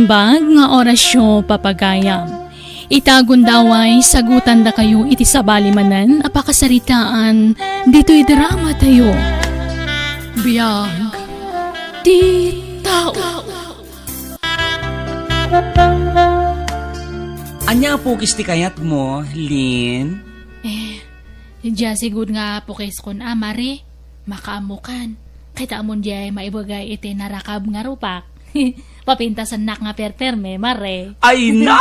Naimbag nga orasyo papagayam. Itagon daway sagutan da kayo iti sabali manan apakasaritaan dito'y drama tayo. Biyag ti tao. Anya po kisti kayat mo, Lin? Diya sigud nga pukis kon amare, makaamukan. Kita amon diya maibagay iti narakab nga rupak. Papintasan nak nga perperme, mare. Ay na!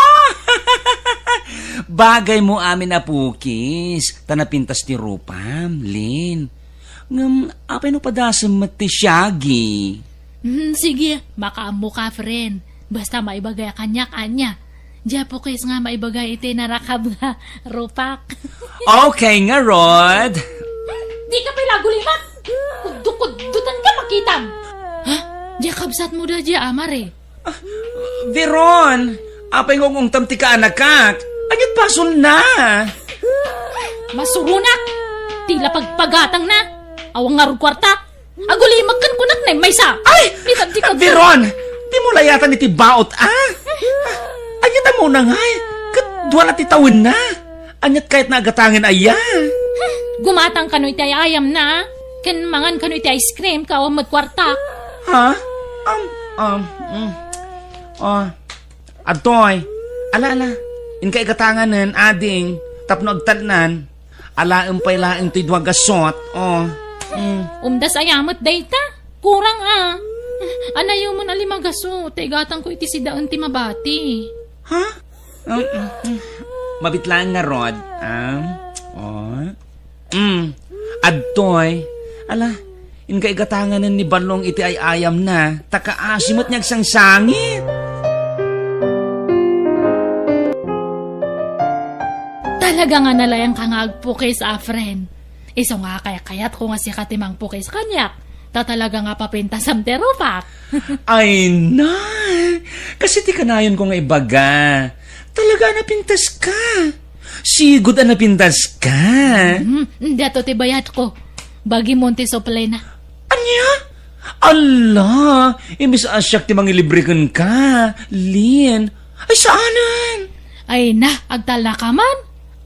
Bagay mo amin na pukis. Tanapintas ti rupam, Lin. Ngam, apay no padasam mati siyagi. Sige, makaamu ka, friend. Basta maibagay kanyak-anya. Diya pukis nga maibagay iti narakab nga rupak. Okay nga, Rod. Di ka pilagulimat! Kuddutan ka makitam! Ha? Diya kabsat mo da diya, amare. Veron, apay ngong tamti ka anakak. Anyat pasun na. Masurunak! Tila pagpagatang na! Awang nga kwarta! Agulimag kan kunak na may sa! Ay! Di ka Veron, di mo layatan iti baot, ah? Anyat mo na nga, kat duwan at itawin na. Anyat kahit nagatangin aya. Gumatang kano iti ayam na. Kan mangan kano iti ice cream ka o magkwarta. Ha? Adoy, ala, in kay gatanganan, ading, tapno agtalnan, ala pay laing ti dwagasot, Umdas ayamot dayta. Kurang Anayo mo na limagaso. Taigatang ko iti sidaon ti mabati. Ha? Mabitlaan nga, Rod. Adoy, ala, in kay gatanganan ni Balong iti ay ayam na, takaasimot niyag sang sangit. Talaga nga nalayang ka nga agpukis, friend. Iso nga kayat ko nga si katimang pukis kanyak. Talaga nga papintasam ti rupak. Ay na, kasi ti kanayon ko nga ibaga. Talaga napintas ka. Sigud na napintas ka. Dato ti bayat ko. Bagi monti soplay na. Anya? Allah, imbis asyak ti mangilibrikan ka. Lin, ay saanan? Ay na, agtala ka man.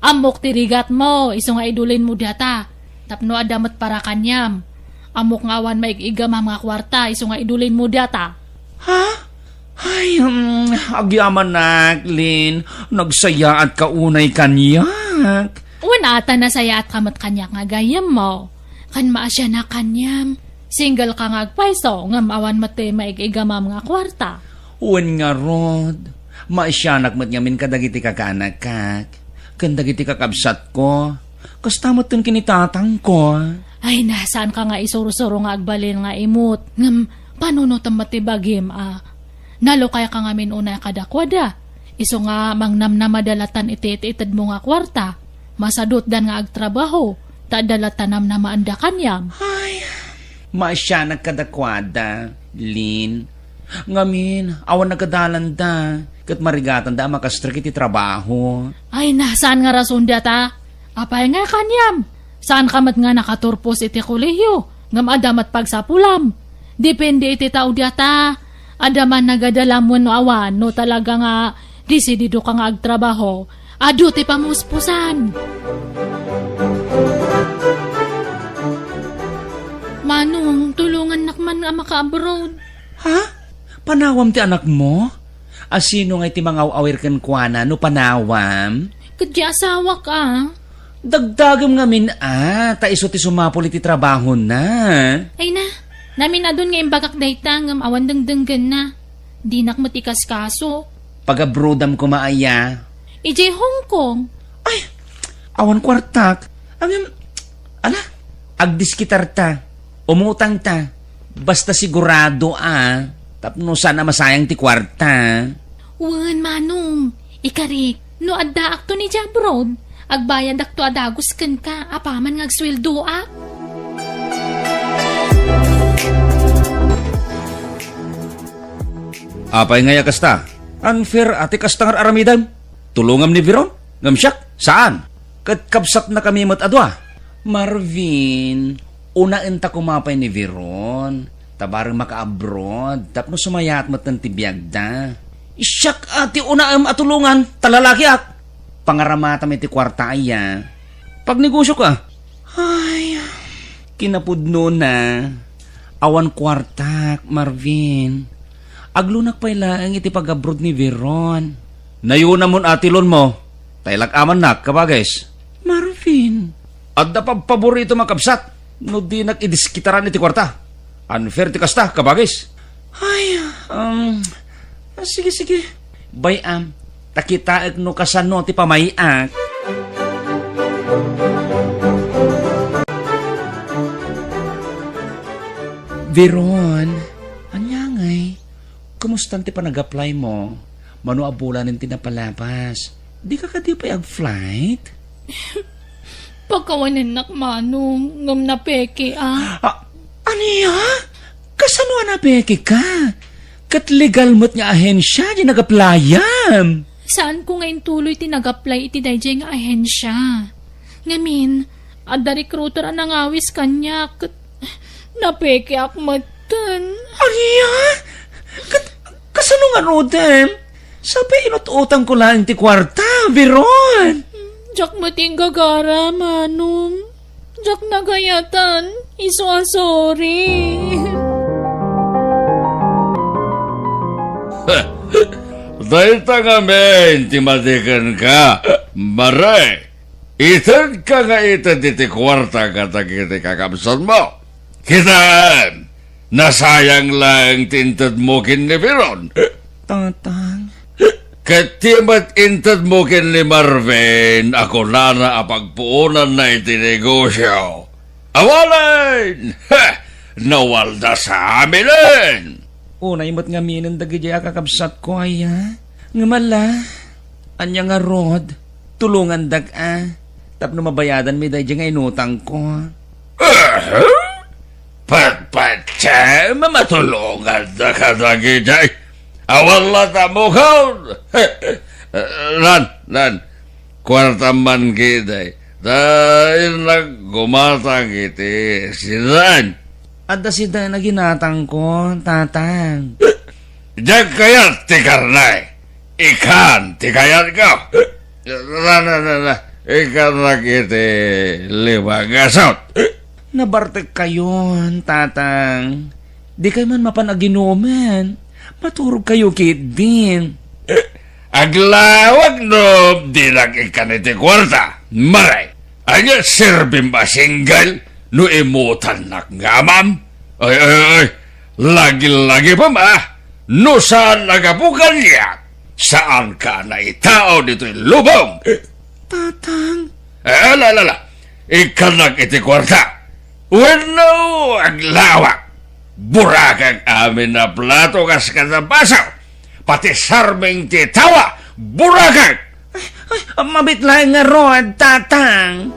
Amok tirigat mo, iso nga idulin mo data. Tapno adamat para kanyam. Amok nga awan maig-igam mga kwarta, iso nga idulin mo data. Ha? Ay, agyaman nak, Lin. Nagsaya at kaunay kanyak. Una ata na saya at kamat kanyak nga gayam mo. Kan maasya na kanyam. Single ka nga agpaiso, ngam awan mati maig-igam mga kwarta. Uwan nga, Rod. Maasyanak mat ngamin kadagiti kakaanak kak. Kandagiti kakabsat ko. Kastamot tin kinitatang ko. Ay, nasaan ka nga isuro-suro nga agbalin nga imut. Ngam, panunutam matibagim, Nalo kaya ka nga minuna kadakwada. Iso nga mangnam na madalatan iti-itid mo nga kwarta. Masadot dan nga agtrabaho. Tadalatanam na maanda kanyam. Ay, maasyanak kadakwada, Lin. Ngamin, awan nagadalan da. Kat marigatan da makastrik iti trabaho. Ay, nasaan nga rason data? Apay nga kanyam. Saan kamat nga nakaturpos iti kolehiyo? Ngam adamat pagsapulam. Depende iti tao data. Adaman nagadalam mo no awan no talaga nga disidido ka nga agtrabaho. Adu ti pamuspusan. Manong, tulungan nakman nga maka-abroad. Ha? Panawam ti anak mo? Asino nga iti mga awir kan kuana no panawam? Kadya asawa ka. Dagdagam ngamin ta iso ti sumapol iti trabaho na. Ay na, namin adun nga imbagak dayta ngam awan dengdenggan na. Di nakmatikas kaso. Pag-abroadam ko maaya. Ijay Hong Kong. Ay, awan kwartak. Agdiskitar ta. Umutang ta. Basta sigurado tapno sana masayang ti kwarta. Wan, Manong. Ikarik, no adda akto ni Jabrod. Agbayad akto adagos kan ka. Apaman nga agsweldo Apay nga kasta. Unfair ati kastangar aramidam. Tulungam ni Veron. Ngamsyak, saan? Kat kapsat na kami adwa. Marvin, una enta kumapay ni Veron. Tabarang maka-abroad. Tapno sumayat mat ng tibiyag da. Siyak ati una atulungan, talalaki ak. Pangaramata may ti kwarta aya. Pag negosyo ka, ay, kinapudno na. Awan kwartak, Marvin. Aglunak pa ilang iti pag-abroad ni Veron. Nayuna mon atilon mo. Taylak aman nak, kabagais. Marvin. Adda pa paborito makabsat. No di nag-idiskitaran iti kwarta. Unfair ti kasta, kabagais. Ay, sige. Bayam, takitaag no kasano ti pamayiak. Veron, anyangay, kumusta ti pa nag-apply mo? Mano abulan ng tinapalapas? Di ka kadi pa flight? Pagkawanin nak manong, ngam na peke Aniya? Kasano na peke ka? Kat legal mo't nga ahensya di nag-applyam. Saan ko ngayon tuloy tinag-apply iti dayjay nga ahensya? Ngamin, adda recruiter ang nangawis kanya, kat napeke ak matan. Aniya? Kasano nga rodem? Sabi inututang ko lang ti kwarta, Veron. Jak mating gagara, manong. Jak nagayatan, sorry. Dahil tangamen, timatikan ka, maray. Itad ka nga itad iti kwarta katag iti kakabsan mo. Kitaan, nasayang lang tintad mo kin ni Veron. Tatang. Katimat intad mo kin ni Marvin, ako na apagpuunan na iti negosyo. Awalan! Ha! Nawalda sa aminin! Unay mo't nga minan dagijay kakabsat ko aya. Ngamala, anya nga rod, tulungan tapno mabayadan mi dahil nga inutang ko. Patpatsa, mamatulungan na ka dagijay. Awala ta mo kaon. Lan, kwarta man kiday. Dahil naggumatang iti sinan. Adda si da na ginatang ko, tatang. Diyan kayat ti karnay. Ikan ti kayat ka. Na. Ikan na kiti limang asot. Nabartek kayon, tatang. Di kayo man mapanaginuman. Maturog kayo kit din. Aglawag no, di lang ikan iti kwarta. Maray, anya sirbim ba single, no imutan nak ngamam? Ay, lagi-lagi pa ma, no saan nagabukan niya? Saan ka na itao dito'y lubong? Tatang. Lala, ikanak iti kwarta. Wano, aglawag. Burakang amin na plato kas katabasaw. Pati sarming titawa, burakang. Ay, mabitlahay nga rod, tatang.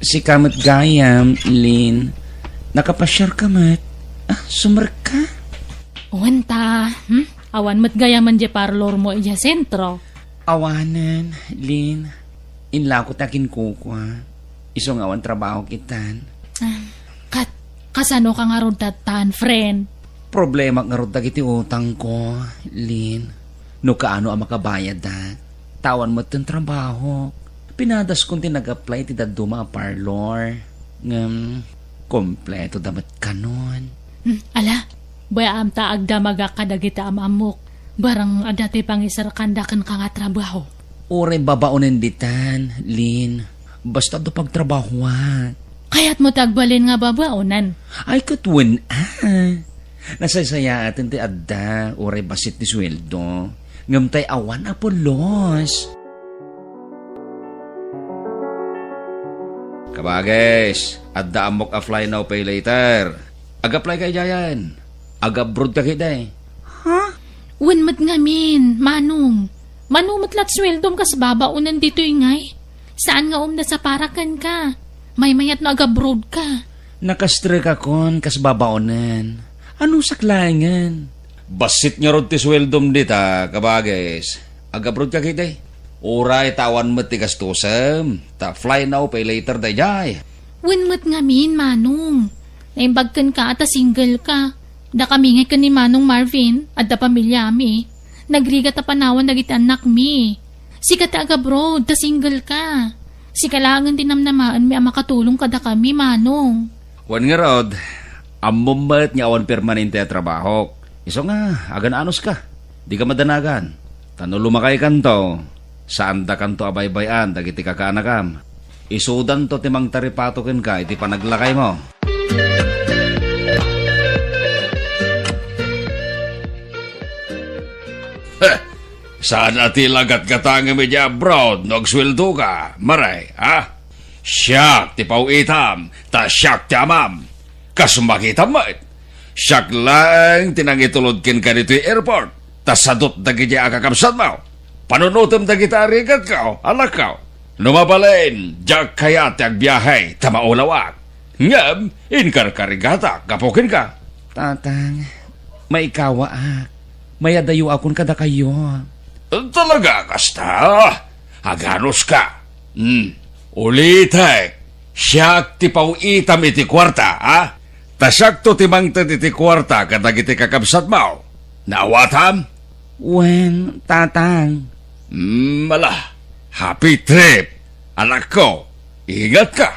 Si Kamat Gayam, Lin. Nakapasyar ka, Mat. Sumar ka? Wanta, awan mat gayaman je parlor mo iya sentro. Awanan, Lin. Inlakot akin kukwa. Isong awan trabaho kitan. Kasano ka nga ron tatan, friend? Problema nga ron iti utang ko, Lin. No kaano ang makabayad tawan mo itong trabaho. Pinadas kong tinag-apply ti daduma a parlor. Kompleto damat kanon. Ala, baya am taag damaga kadagita amok. Barang adati pangisar kandakan ka nga trabaho. Ure babaonin ditan, Lin. Basta do pagtrabahuan. Kaya't mo tagbalin nga babaonan. Ay katwin Nasaysaya atin ti adda, ure basit ti sweldo. Ngamtay awan apolos. Kabagis, adda amok a-fly now pay later. Ag-apply kay Jayan. Ag-abroad ka kiday. Wan mat nga min, manong. Manumot lat sweldom kas babaunan dito ingay. Saan nga na sa parakan ka? May mayat na agabroad ka. Nakastre ka kon kas babaonan. Anong saklangan? Basit nga ron ti sweldom dita, kabagis. Agabrod ka kitay. Uray tawan mo ti kastusam. Ta fly now, pay later day jay. Winmat nga min, Manong. Naimbagkan ka at single ka. Da kami nga ka ni Manong Marvin at da pamilya mi. Nagrigat a panawan dagiti anak mi. Sika ta abroad, ta single ka. Sika langan tinamnamaan mi ang makatulong kada kami, Manong. Wan nga rod, amumbat nga awan permanente at trabaho. Iso nga, agan anos ka. Di ka madanagan. Tano lumakay kanto, saan da kanto abay-bayan, dagiti kakaanakam. Isudan to timang taripatokin ka, iti panaglakay mo. Saan ati lagat katang medya abroad, nagsweldo ka, maray, ha? Siyak ti pauitam, ta siyak ti amam. Kasumakitam mo it. Siyak lang tinangitulod kin ka dito airport, ta sadot dagiti akakamsat mo. Panunutom dagiti arigat ka, alak ka. Lumabalain, jak kaya ti agbiyahay, ta maulawak. Ngam, inkarkarigata, kapukin ka. Tatang, maikawa ak. Mayadayo akon kada kayo. Talaga, kasta? Haganos ka. Ulitek, siyak ti pauitam iti kwarta, ha? Tasyak to timang iti kwarta kadag iti kakabsat mo. Nawatam? Wen, tatang. Mala, happy trip. Anak ko, ingat ka.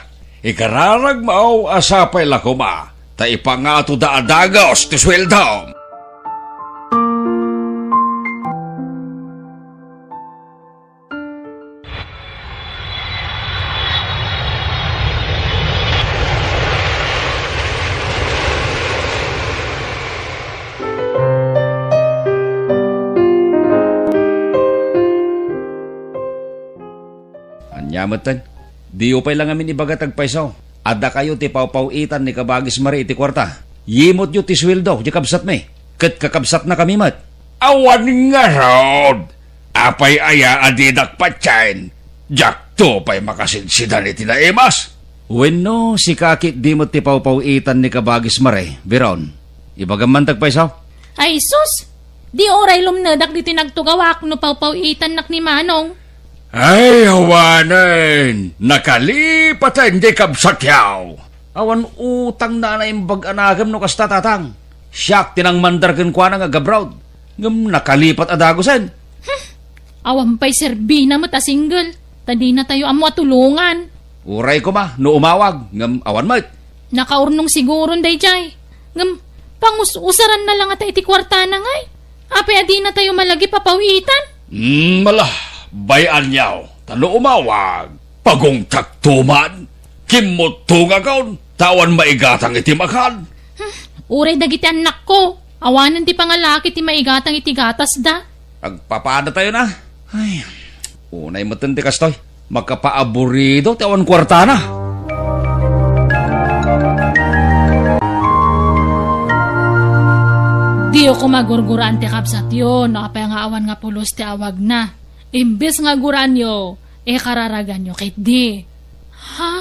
Ikararag mo asapay lakuma. Ta ipangato da adagos ti sweldo. Anyamatan, di upay lang amin ibagatag paisaw. Ada kayo ti pawpawitan ni kabagis mari iti kwarta. Yimot yu ti sweldo, di kabsat me. Kat kakabsat na kami mat. Awan nga rod. Apay aya adidak patsain. Jak to pa'y makasinsidan iti na emas. Wenno, si kakit di mo ti pawpawitan ni kabagis mari. Biron, ibagaman tagpaisaw. Ay sus! Di oray lumnadak di tinagtugawak no pawpawitan nak ni Manong. Ay, awanan. Nakalipatan di kabsakyaw. Awan utang na na imbag anagam no kasta tatang. Siyak tinang mandargan kwa na nga gabraud. Ngam nakalipat adagosan. Awan pa'y serbina mo ta single. Tadi na tayo amo atulungan. Uray ko ma, no umawag. Ngam awan mat. Nakaurnong siguron day jay. Ngam, usaran na lang ata iti kwarta na ngay. Apay adi na tayo malagi papawitan. Malah. Bayan yaw, talo umawag, pagong taktuman, kimutunga kaon, tawan maigatang iti makan. Uray dagiti anak ko, awanan ti pangalaki ti maigatang iti gatas da. Agpapada tayo na. Ay, unay matindi kastoy, magkapaaburido, tawan kwarta na. Di ako magurguraan ti kapsat yun, apay nga awan nga pulos ti awag na. Imbes nga guranyo, kararagan nyo kit di. Ha?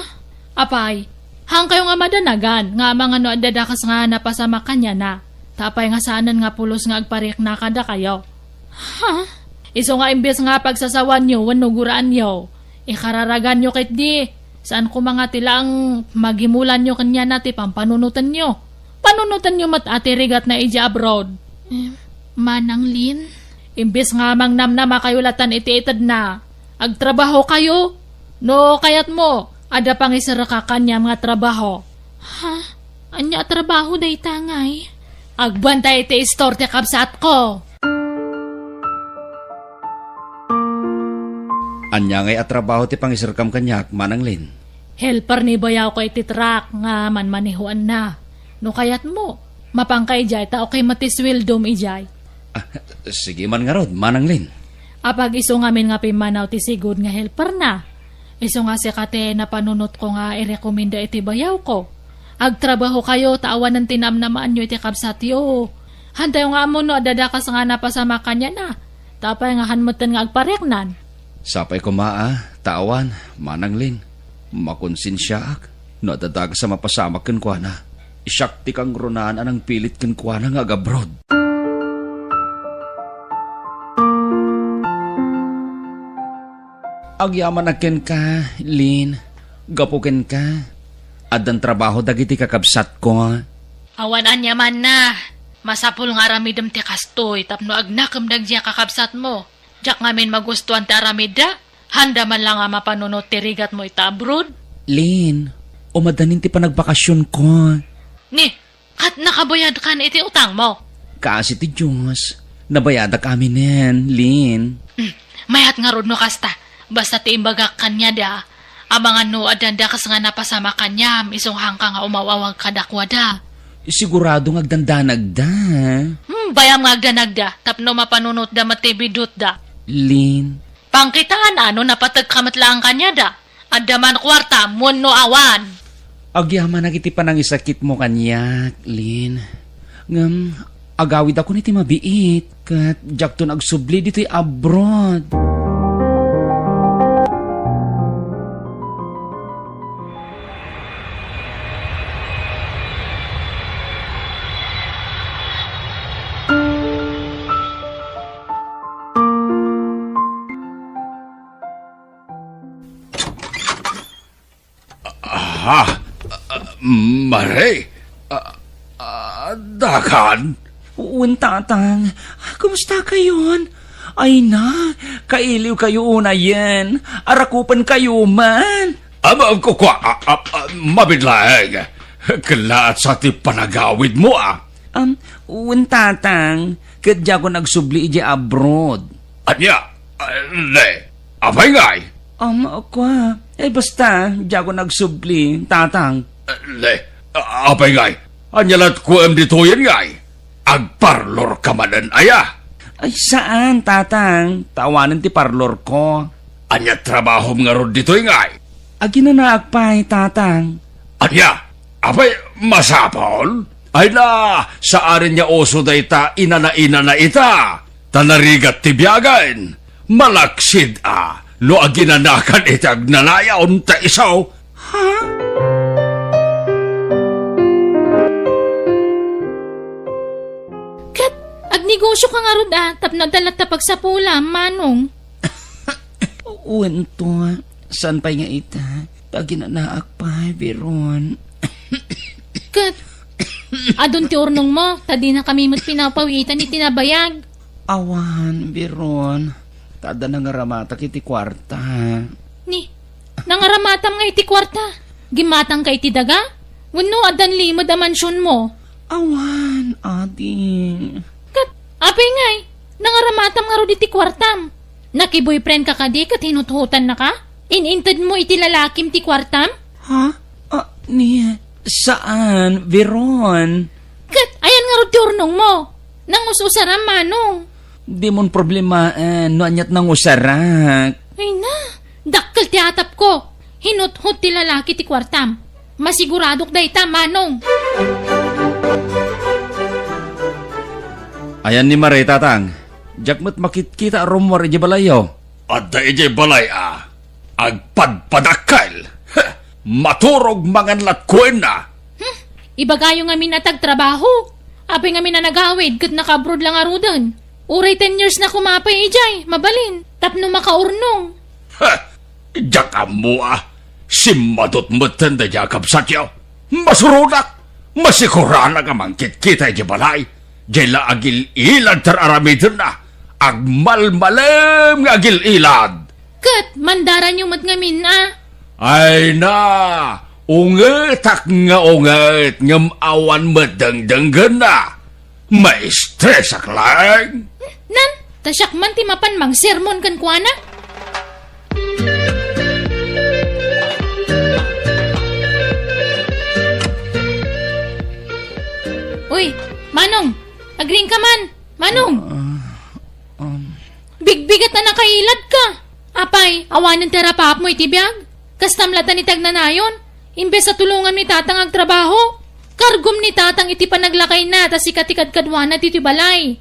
Apay, hang kayo nga madanagan, nga mga no adadakas nga napasama kanya na. Tapay nga saanan nga pulos nga agparik na kada kayo. Ha? Iso nga imbes nga pagsasawan nyo, wano guraan nyo, kararagan nyo kit di. Saan ko mga tilang magimulan nyo kanya na ti pampanunutan nyo. Panunutan nyo mat ati rigat na ija abroad. Manang Lin? Imbes nga mang namnama kayo latan iti-itad na. Agtrabaho kayo? No, kayat mo. Ada pang isara ka kanya mga trabaho. Ha? Anya trabaho day tangay? Agbantay iti istorte kapsat ko. Anya ngay atrabaho ti pangisarkam kanyak, Manang Lin. Helper ni bayaw ko iti truck nga manmanihuan na. No, kayat mo. Mapangkay jay ta okay matiswildom ijay. Sige man nga rod, Manang Lin. Apag iso ngamin nga pimanaw ti sigud nga helper na. Iso nga si kate na panunot ko nga irekomenda iti bayaw ko. Agtrabaho kayo, taawan ng tinamnamaan nyo iti kabsatyo. Hantayo nga mo no, dadakas nga napasama kanya na. Tapay nga hanmutan nga agpareknan. Sapay ko taawan, Manang Lin. Makonsinsyaak, no dadagas sa mapasamak kan kwa na. Isyakti kang runan anang pilit ken kuana nga agabrod. Agyaman aken ka, Lin. Gapuken ka. Adan trabaho dagiti kakabsat ko. Awanan niya man na. Masapul nga aramidam ti kastoy, tapno agnakam dagdiya kakabsat mo. Diyak ngamin magustuhan ti aramida, handa man lang nga mapanunot ti rigat mo itabrod. Lin, umadanin ti panagbakasyon ko. Ni, kat nakabayad ka na iti utang mo. Kasi ti Diyos, nabayada kami nen, Lin. Mayat nga rod no kasta, basta ti imbagak kanya da. Abangan no adanda kas nga napasama kanyam, isong hangka nga umawawag kadakwada. Sigurado nga agdandanag da. Bayam nga agdanagda, tapno mapanunot da matibidot da. Lin, Pangkitaan ano napatag kamat lang kanya da. Adaman kwarta, munno awan. agyaman na kiti panang isakit mo kanyak, Lin. Ngam, agawid ako niti mabiit. Kat jakton agsubli dito'y abroad. Maray, dakan. Uwan, tatang. Kumusta kayon? Ay na, kailiw kayo una yan. Arakupan kayo man. Ko kwa, mabidlaeng. Kalaat sa ti panagawid mo, Uwan, tatang. Kadya ko nagsubli iji abroad. Anya, ne, apay ngay? Kwa. Basta, diya ko nagsubli, tatang. Ne, apay ngay? Anyalat ko dito yan ngay? Agparlor ka manan aya. Ay, saan, tatang? Tawanan ti parlor ko. Anya trabaho nga ron dito ngay? Aginanaak pa'y, tatang. Anya, apay masapol? Ay na, sa arin niya oso da ita, inana na ita. Tanarigat ti biyagan. Malaksid no aginanakan itag nanayaon ta isaw. Ha? Kat, agnegosyo ka nga rod tapno dalat tapag sa pula, manong. Uwan to. Saan pa'y nga ita? Paginanaak pa'y, Veron. Kat, adon ti urnong mo, tadi na kami mo't pinapawitan ni tinabayag. Awan, Veron. Tada nangaramata kiti kwarta. Ni, nangaramatang nga iti kwarta. Gimatang ka iti daga? Wano adan limod a mansyon mo? Awan, ading. Kat, apay ngay, nangaramatang nga rod iti kwartam. Nakiboyfriend ka kadi kat hinuthutan na ka? Inintad mo iti lalakim ti kwartam? Ha? Saan, Veron? Kat, ayan nga rod ti urnong mo. Nangususaram, manong. Di mon problema, no anyat nang usarak. Ay na, dakkel ti atap ko. Hinuthut ti lalaki ti kwartam. Masiguradok day ta, manong. Ayan ni Maray, tatang. Jakmat makit-kita rumor iji balayo. At da ije balay agpadpadakal. Maturog manganlat ko na. Ibagayo nga minatag trabaho. Apay nga minanagawid kat nakabrod lang arudan. Uray 10 years na kumapay ijay, mabalin. Tapno makaurnong. Jakam mo Simadot mo tanda jakab satyaw. Masurunak. Masikura na nga mangkit kita ije balay. Jayla agil ilad tar aramidin na. Agmalmalem nga agil ilad. Kat, mandaran yung matngamin Ay na, ungetak nga unget ngam awan madangdanggan na. May stress ak lang. Nan, tasyak man ti mapan mang sermon kan kuana. Uy, Manong, agring ka man. Manong. Bigbigat na nakailad ka. Apay, awanan terapap mo itibiyag. Kastamlatan ni tagnanayon. Imbes sa tulungan ni tatang agtrabaho. Kargom ni tatang iti panaglakay na, tas ikatikad kadwana dito balay.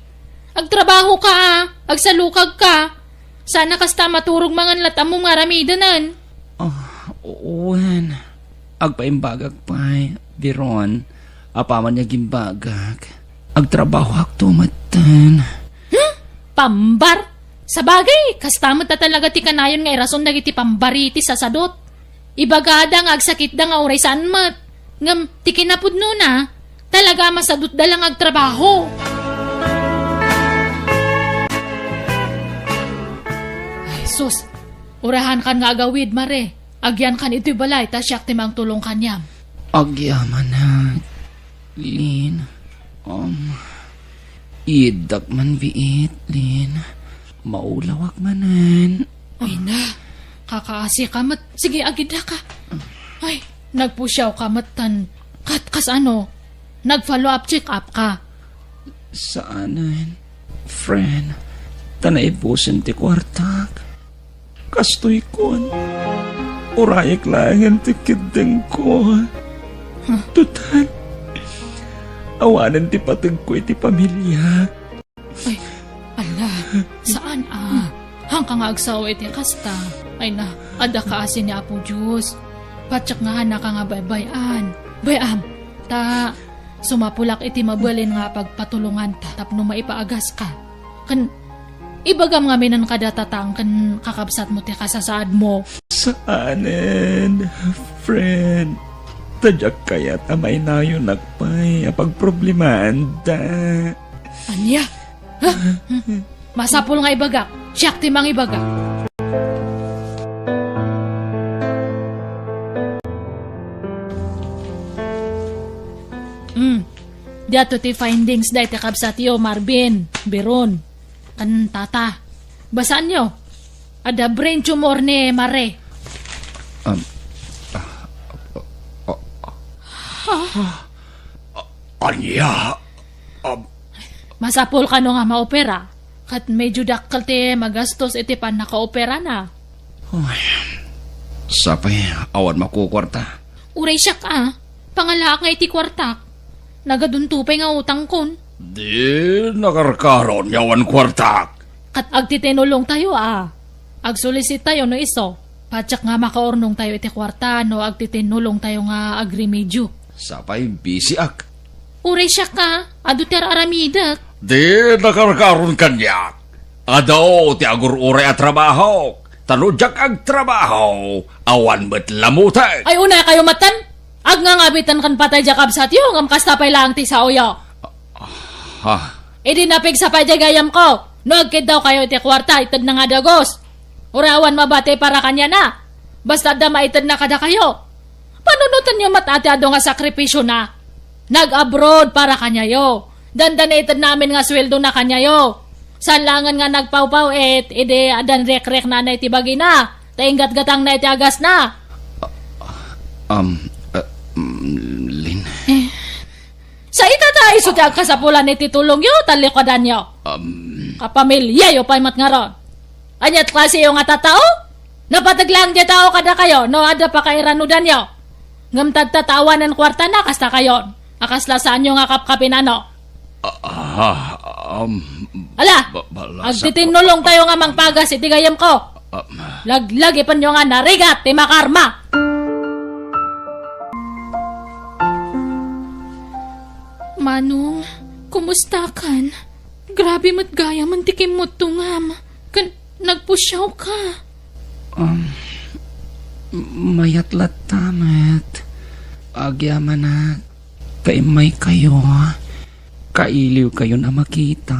Agtrabaho ka agsalukag ka. Sana kasta maturog mangan latam mo nga ramidanan. Uwan. Agpaimbagag pa'y, Veron. Apaman niya gimbagak. Agtrabaho aktumatan. Pambar? Sa bagay, kastamot na talaga ti kanayon nga irason na iti pambariti sa sadot. Ibagada nga agsakit da nga uray saan mat. Ngam, ti kinapudno na, talaga masadot da lang agtrabaho. Ay, sus, urahan kan nga agawid, mare. Agyan kan ito'y balay, ta siyak timang tulong kanyam. Agyaman na. Lin. Idak man biit, Lin. Maulawak manan. Ay na, kakaasi kamat. Sige, agida ka. Ay, nagpusyaw kamatan. Kas ano, nag-follow up, check up ka. Saanan? Friend, tanay pusin ti kwartak. Kastoy kon. Urayak lang ti kideng ko. Tutan. Awanan ti patag ko iti pamilya. Ay, ala, saan hanggang agsaw iti kasta. Ay na, ada kaasin ni Apo Diyos. Patsak nga na ka nga baybayan. Bayam, ta, sumapulak iti mabalin nga pagpatulungan ta. Tapno maipaagas ka. Kan, ibagam nga minan kadatatang kan kakabsat mo ti kasasaad mo. Saanan, friend? Tadyak kaya tamay na yun nagpay apagproblimaan da. Anya? Ha? Masapul nga ibagak. Siyak timang ibagak. Dato ti findings dahi ti kabsat yo, Marvin, Biron, kan tata. Basaan nyo? Ada brain tumor ni Mare. Anya? Masapul ka no nga maopera. Kat medyo dakkel ti magastos iti pan nakaopera na. Sapay, awan makukwarta. Uray siya ka, pangalaak nga iti kwartak. Nagaduntupay nga utang kon. Di nakarkaron yawan kwartak. Kat agtitinulong tayo Agsolicit tayo no iso. Patsak nga makaornong tayo iti kwarta no agtitinulong tayo nga agrimedyo. Sapay, busy ak. Uray siya ka, aduter aramidak. Di nakarkaron kanyak. Adaw ti agur-uray at trabaho. Tanudyak ag trabaho. Awan met lamutan. Ay una kayo matan. Ag nga ngabitan kan patay jakab sa tiyo ngam kastapay lang ti sa uyo. Ha? Idi napig sa pajagayam ko. No agkid daw kayo iti kwarta itad na nga dagos. Urawan mabate para kanya na. Basta da maitad na kada kayo. Panunutan nyo matati ado nga sakripisyo na. Nag-abroad para kanya yo. Dandanitad namin nga sweldo na kanya yo. Sanlangan nga nagpawpaw ide adan rek-rek na iti bagi na. Taingat-gatang na iti agas na. Lin. Sa itatay so ti agkasapulan iti tulong yo talikodan yo. Kapamilya yo paymat nga ron. Anyat klase yo nga tatao? Napataglang di tao kada kayo no ada pa kairanudan yo. Ngam tatawanan kwarta na kasta kayon. Akaslasaan nyo nga kapkapin ano. Ala, agtitinulong tayo nga mangpagas iti gayam ko. Lagi pa nyo nga narigat, ti makarma. Manong, kumusta kan? Grabe mo't gaya man tikim mo tungam. Kan, nagpusyaw ka. Mayatlat tamat. Agyaman na. Kaimay kayo. Kailiw kayo na makita.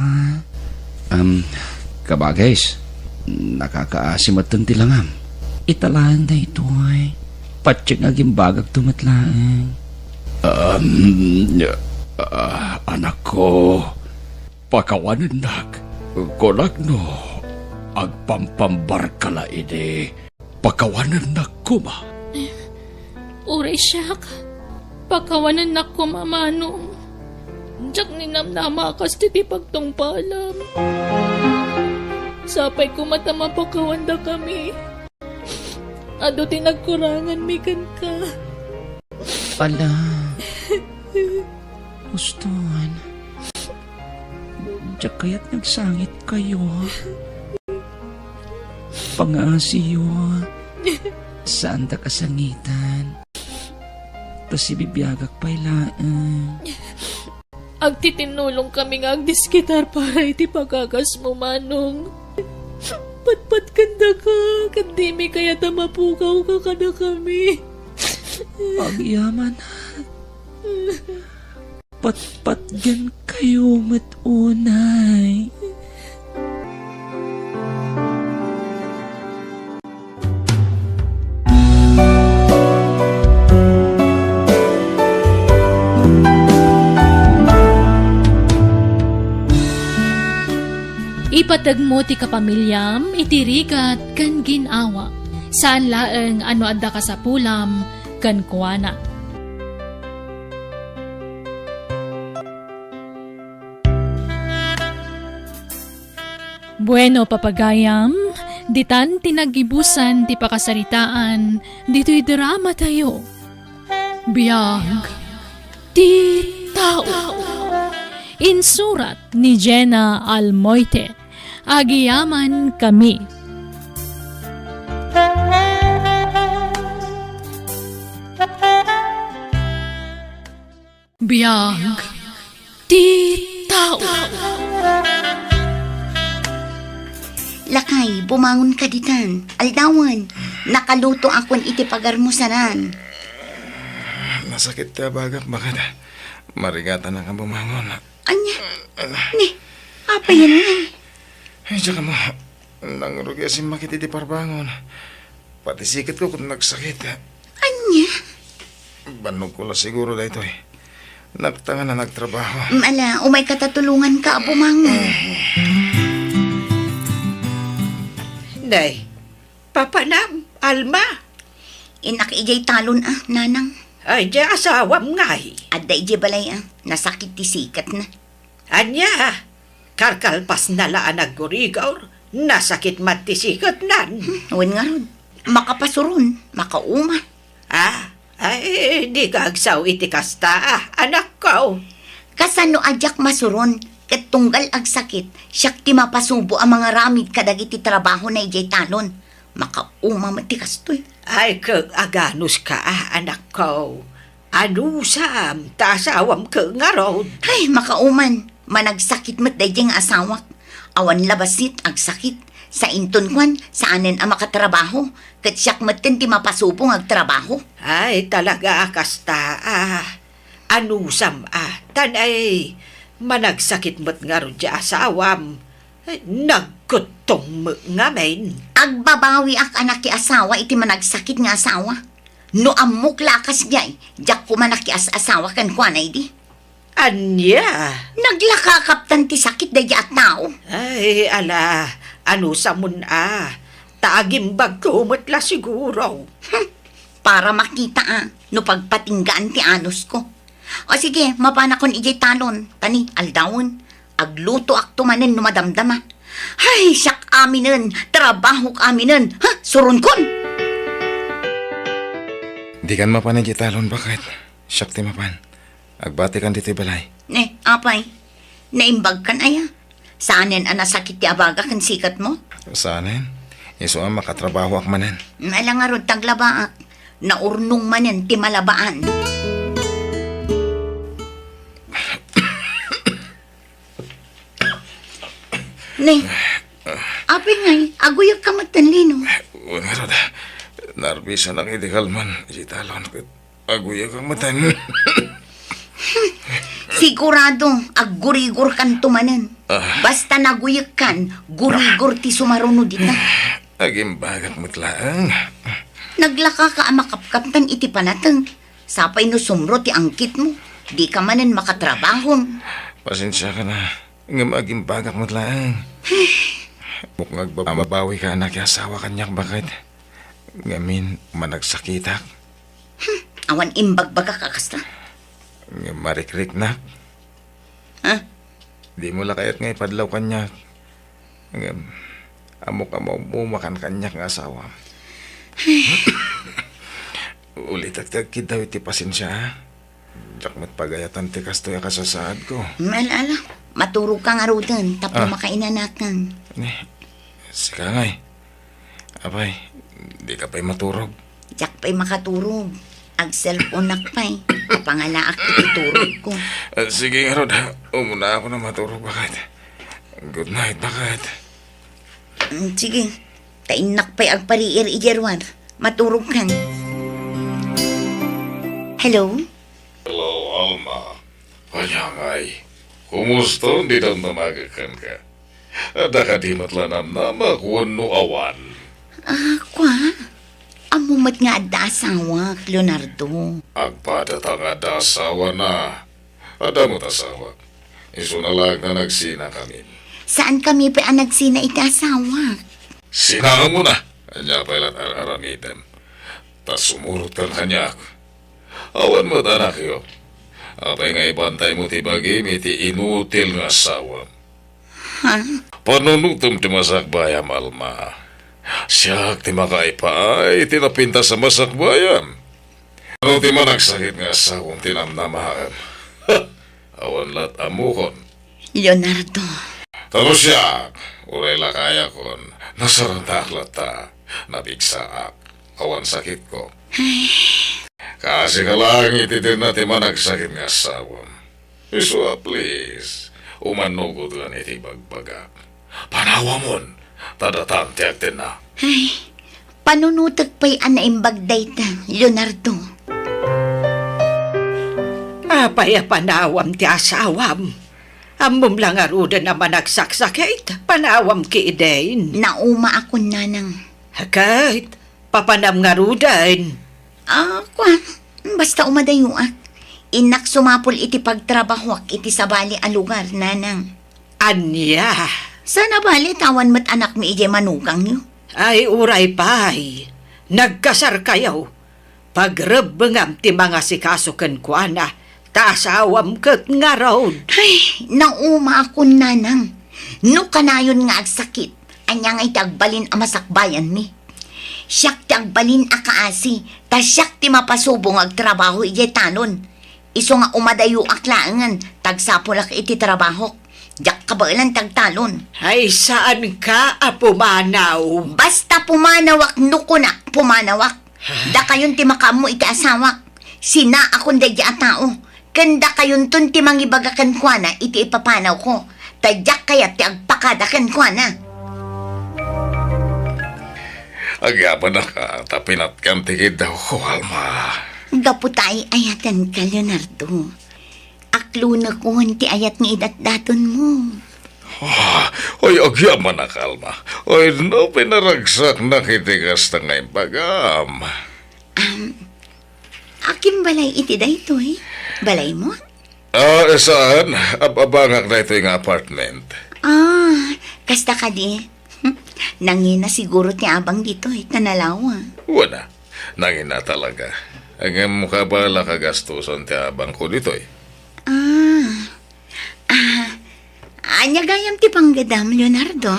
Kabagays, nakakaasimat ti langam. Italaan na ito ay. Patsik aging bagag tumatlaan. Anak ko, pakawanan nak. Konak no, agpampambar kala ide. Pakawanan nak kuma. Uray siyak. Pakawanan na ko, Manong. Diyak ninamnama kas titi pagtungpalam. Sapay ko matama pakawanda kami. Ado tinagkurangan mikan ka. Ala. Gustuhan. Diyak kaya't nagsangit kayo. Pangasiyo. Saan ta kasangitan? kasi bibiyagak pailaan. Agtitinulong kami nga agdiskitar para iti pagagas mo, Manong. Patpat kanda ka, kandi mi kaya tamapukaw ka kada kami. Agyaman na. Patpat gan kayo matunay. Ipatag mo ti kapamilyam, itirikat kan ginawa. Saan laeng ano adda ka sa pulam, kan kuwana. Bueno, papagayam, ditan tinagibusan ti pakasaritaan, dito'y drama tayo. Biyag, ti tao. Insurat ni Jenna Almoite. Agiyaman kami. Biyag, ti tao. Lakay, bumangon ka ditan. Aldawan, nakaluto akon iti pagarmusanan. Masakit ka bagak, bakit? Marigatan na ka bumangon. Anya, ni, apa yan ngay? Ay, tsaka mo, nangurugi asin makiti di parbangon. Pati sikit ko kung nagsakit. Anya? Banog ko lang siguro dahito eh. Nagtanga na nagtrabaho. Ala, umay katatulungan ka, bumangon. Day, papanam, Alma. Inak ijay talon nanang. Ay, di asawam ngay. Adda ijay balay nasakit ti sikat na. Anya, karkalpas na laan naggurigaw, nasakit matisikat nan. Awan nga ron, makapasuron, makauma. Ay, di kagsaw iti kasta, anak ko. Kasano ajak masuron, ket tunggal ag sakit, siyak ti mapasubo ang mga ramid kadagiti trabaho na ijay talon. Makauma matikastoy. Ay, kag aganos ka, anak ko. Anusam, tasawam ka nga ron. Ay, makauman, managsakit mat dayjay nga asawak. Awan labasit ag sakit. Sa inton kwan, saanen ang makatrabaho. Ket siyak matin ti mapasubong ag trabaho. Ay, talaga kasta, anusam, tanay, managsakit mo't nga ron di asawam. Ay, nagkutong mo nga men. Agbabawi ak anak ki asawa iti managsakit nga asawa. No amok lakas jay, jak ko manak ki asawa kan kwanay di. Anya? Naglakakaptan ti sakit dayjay at tao. Ay, ala, ano sa mun Taagimbag ko matla siguro. Para makita no pagpatinggaan ti anos ko. O sige, mapanakon ijay talon. Tani, aldawon. Agluto ak tumanen no madamdama. Ay, siyak aminen, trabaho aminen. Ha, surun kon. Di kan mapan ang gitalon, bakit? Siyak ti mapan. Agbati kan dito balay. Ne, apay. Naimbag kan aya. Saanen nasakit ti abaga kan sikat mo? Saanin? Iso ang makatrabaho ak manen. Alang nga ron taglabaak. Naurnong manen ti malabaan. Ne, api ngay, aguyag ka matanlino. Nga rin, narbisa na kiti kalman. Italon ko. Aguya kang matan. Sigurado, aggurigor kan tumanen. Basta naguyag kan, gurigor ti sumaruno dita. Aging bagat mutlaang. Naglaka ka makapkaptan iti panatang. Sapay no sumro ti angkit mo. Di ka manen makatrabahon. Pasensya ka na. Nga maging bagat mutlaang. Mukhang agbabawi ka anak asawa kanyak bakit? Ngamin managsakitak. Awan imbagbaga ka kasta. Nga marikrik na. Ha? Di mo lakayat nga ipadlaw kanyak. Nga amok bumakan kanyak nga asawa. Ulit agtagkid daw iti pasensya ha. Diyak matpagayatan ti kastoy kasasaad ko. Malala, maturog ka nga rudan, tapos makainanakan. Sika ngay. Apay, di ka pa'y maturog. Diyak pa'y makaturog. Ag cellphone nakpay. Kapangalaak ititurog ko. Sige nga, Rod. Umuna ako na maturog bakit. Good night, bakit. Sige, tainak pa'y agpariir ijerwan. Maturog kan. Hello? Hello, Alma. Panyangay. Kumusta? Hindi na namagakan ka. Ada ka di matlanam na makuano awan. Kwa? Amumat nga ada asawa, Leonardo. Agpadatang ada asawa na. Ada mo't asawa. Isunalag na nagsina kami. Saan kami pa nagsina iti asawa? Sinangan mo na. Anya pailat aramitan. Tas sumurot kan kanya ako. Awan mo't anak yo. Apay nga ibantay mo ti bagim iti inutil nga asawa. Ha? Panunutom ti masakbayam, Alma. Siyak ti makaipa ay tinapinta sa masakbayam. Ano ti managsakit nga asawang tinamnamahan? Awan lat amuhon. Leonardo. Talo siya, uray lakaya kon, nasarantak lata, nabigsaak, awan sakit ko. Kasi ka lang ititin na ti managsakit nga asawang. Iswa, please. Umanugod lang iti bagbagak. Panawamon, tadatang tiyaktin na. Ay, panunutag pa'y anaimbagday ta, Leonardo. Apay panawam ti asawam. Amom lang aruda naman nagsaksakit. Panawam ki idain. Nauma ako nanang. Hakait, papanam nga rudan. Kwa, basta umadayuak. Inak sumapol iti pagtrabahwak iti sabali a lugar, nanang. Anya, Sana bali tawan mat anak mi ije manukang niyo. ay uray pay. Nagkasar kayo. Pagrebengam ti mga sikasuken kwa na, tasawam ket nga road. Ay, nauma ako nanang. No kanayon nga agsakit, anya nga itagbalin a masakbayan mi. Siyak ti agbalin a kaasi, ta siyak ti mapasubong agtrabaho ije tanon. Iso nga umadayo aklaangan, tagsapulak iti trabaho. Diyak kabailan tagtalon. Ay saan ka apumanaw? Basta pumanawak nuko na, pumanawak. Da kayon ti makamu iti asawak. Sina akong dadya a tao. Kanda kayon tun ti mangibagakan kwa na iti ipapanaw ko. Tadyak kayat ti agpakadakan kwa na. Agyapan na ka, tapinat kan tigid daw ko, Alma. Gaputay ayatan ka, Leonardo. Aklo na ko ti ayat ng idat-daton mo. Oy, agyaman na ka, Alma. Oy, no, pinaragsak na kitigas na ngayon pagam. Akim balay iti daytoy. Balay mo? Saan? Abangak na ito yung apartment. Kasta ka di. Nangina siguro ti abang dito kanalawa. Wala. Nangina talaga. Ang mukha bala kagastusan ti abang ko dito eh. Anya gayam ti panggadam, Leonardo?